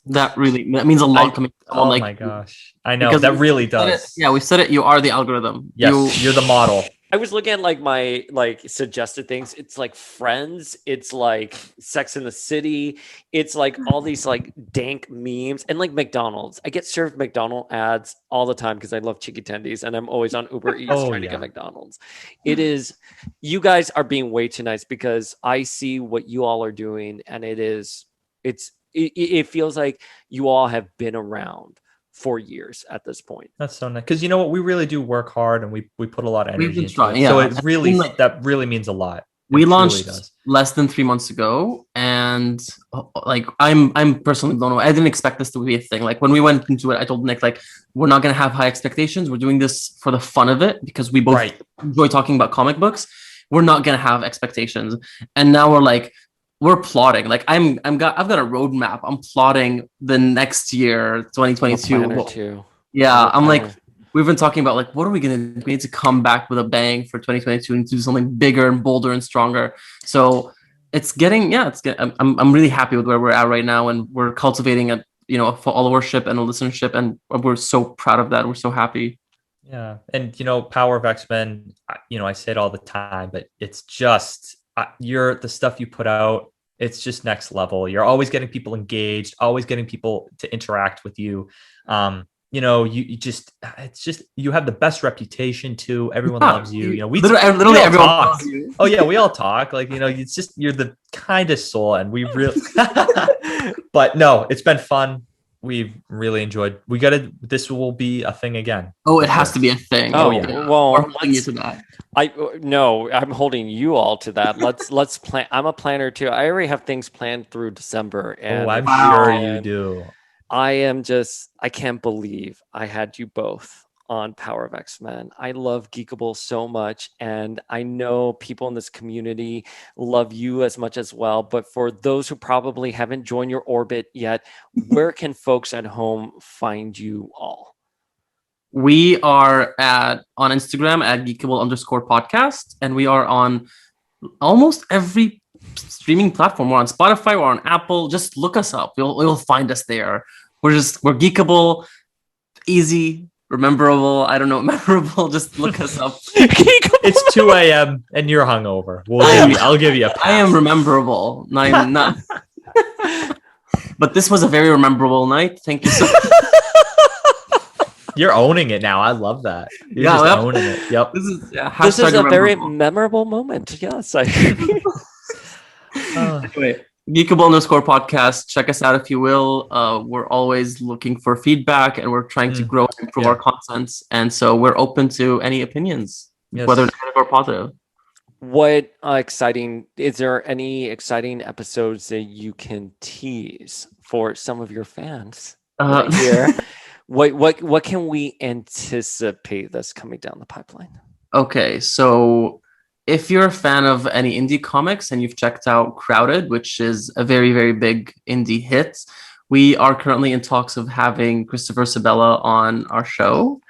That means a lot coming from someone. My gosh. I know. That really does. We've said it. You are the algorithm. Yes, you're the model. I was looking at like my suggested things. It's like Friends. It's like Sex in the City. It's like all these like dank memes and like McDonald's. I get served McDonald's ads all the time because I love chicken tendies and I'm always on Uber Eats trying to get McDonald's. It is, you guys are being way too nice because I see what you all are doing and it feels like you all have been around for years at this point. That's so nice. Because you know what? We really do work hard and we put a lot of energy into it. Yeah. So it really, that really means a lot. We launched less than 3 months ago. And like, I'm personally blown away. I didn't expect this to be a thing. Like when we went into it, I told Nick, like, we're not going to have high expectations. We're doing this for the fun of it because we both enjoy talking about comic books. We're not going to have expectations. And now we're plotting. Like I've got a roadmap. I'm plotting the next year, 2022. Yeah, I'm like, we've been talking about like, what are we gonna do? We need to come back with a bang for 2022 and do something bigger and bolder and stronger. So I'm really happy with where we're at right now, and we're cultivating a followership and a listenership, and we're so proud of that. We're so happy. Yeah, and Power of X-Men. I say it all the time, but it's just. The stuff you put out It's just next level. You're always getting people engaged, always getting people to interact with you. You just, it's just, you have the best reputation too. Everyone loves you. We literally all everyone talk. loves you. Oh yeah, we all talk. Like, it's just, you're the kindest soul, and we really. But no, it's been fun. We've really enjoyed. This will be a thing again. Oh, it has to be a thing. Oh, yeah. Well, we're holding you to that. I'm holding you all to that. Let's plan. I'm a planner too. I already have things planned through December, and I'm Wow. sure you do. I can't believe I had you both on Power of X-Men. I love Geekable so much, and I know people in this community love you as much as well. But for those who probably haven't joined your orbit yet, where can folks at home find you all? We are on Instagram at Geekable_podcast, and we are on almost every streaming platform. We're on Spotify, we're on Apple. Just look us up. You'll find us there. We're Geekable, easy, rememberable. I don't know, memorable. Just look us up. It's 2 a.m. and you're hungover. I'll give you a pass. I am rememberable. Not. But this was a very rememberable night. Thank you so much. You're owning it now. I love that. You're Yeah, just yep. owning it. Yep. This is a very memorable. memorable moment. Yes, Anyway, Geekable_podcast. Check us out if you will. We're always looking for feedback, and we're trying to grow and improve our content. And so we're open to any opinions, whether negative or positive. What exciting? Is there any exciting episodes that you can tease for some of your fans right here? What can we anticipate that's coming down the pipeline? Okay, so if you're a fan of any indie comics and you've checked out Crowded, which is a very, very big indie hit, we are currently in talks of having Christopher Sabella on our show.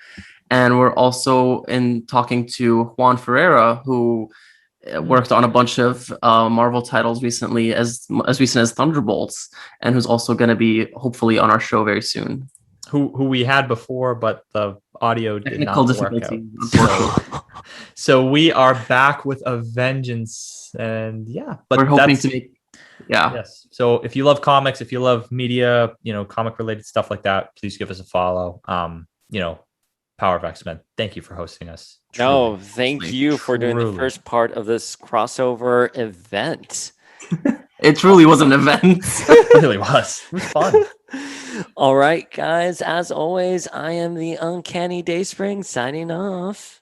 And we're also in talking to Juan Ferreira, who worked on a bunch of Marvel titles recently, as recent as Thunderbolts, and who's also going to be hopefully on our show very soon. Who we had before, but the audio did Technical not work out. So we are back with a vengeance, and but we're hoping to make. Yes. So if you love comics, if you love media, comic related stuff like that, please give us a follow. Power of X-Men. Thank you for hosting us. No, thank you for doing the first part of this crossover event. It truly was an event. It really was. It was fun. All right, guys. As always, I am the Uncanny Dayspring signing off.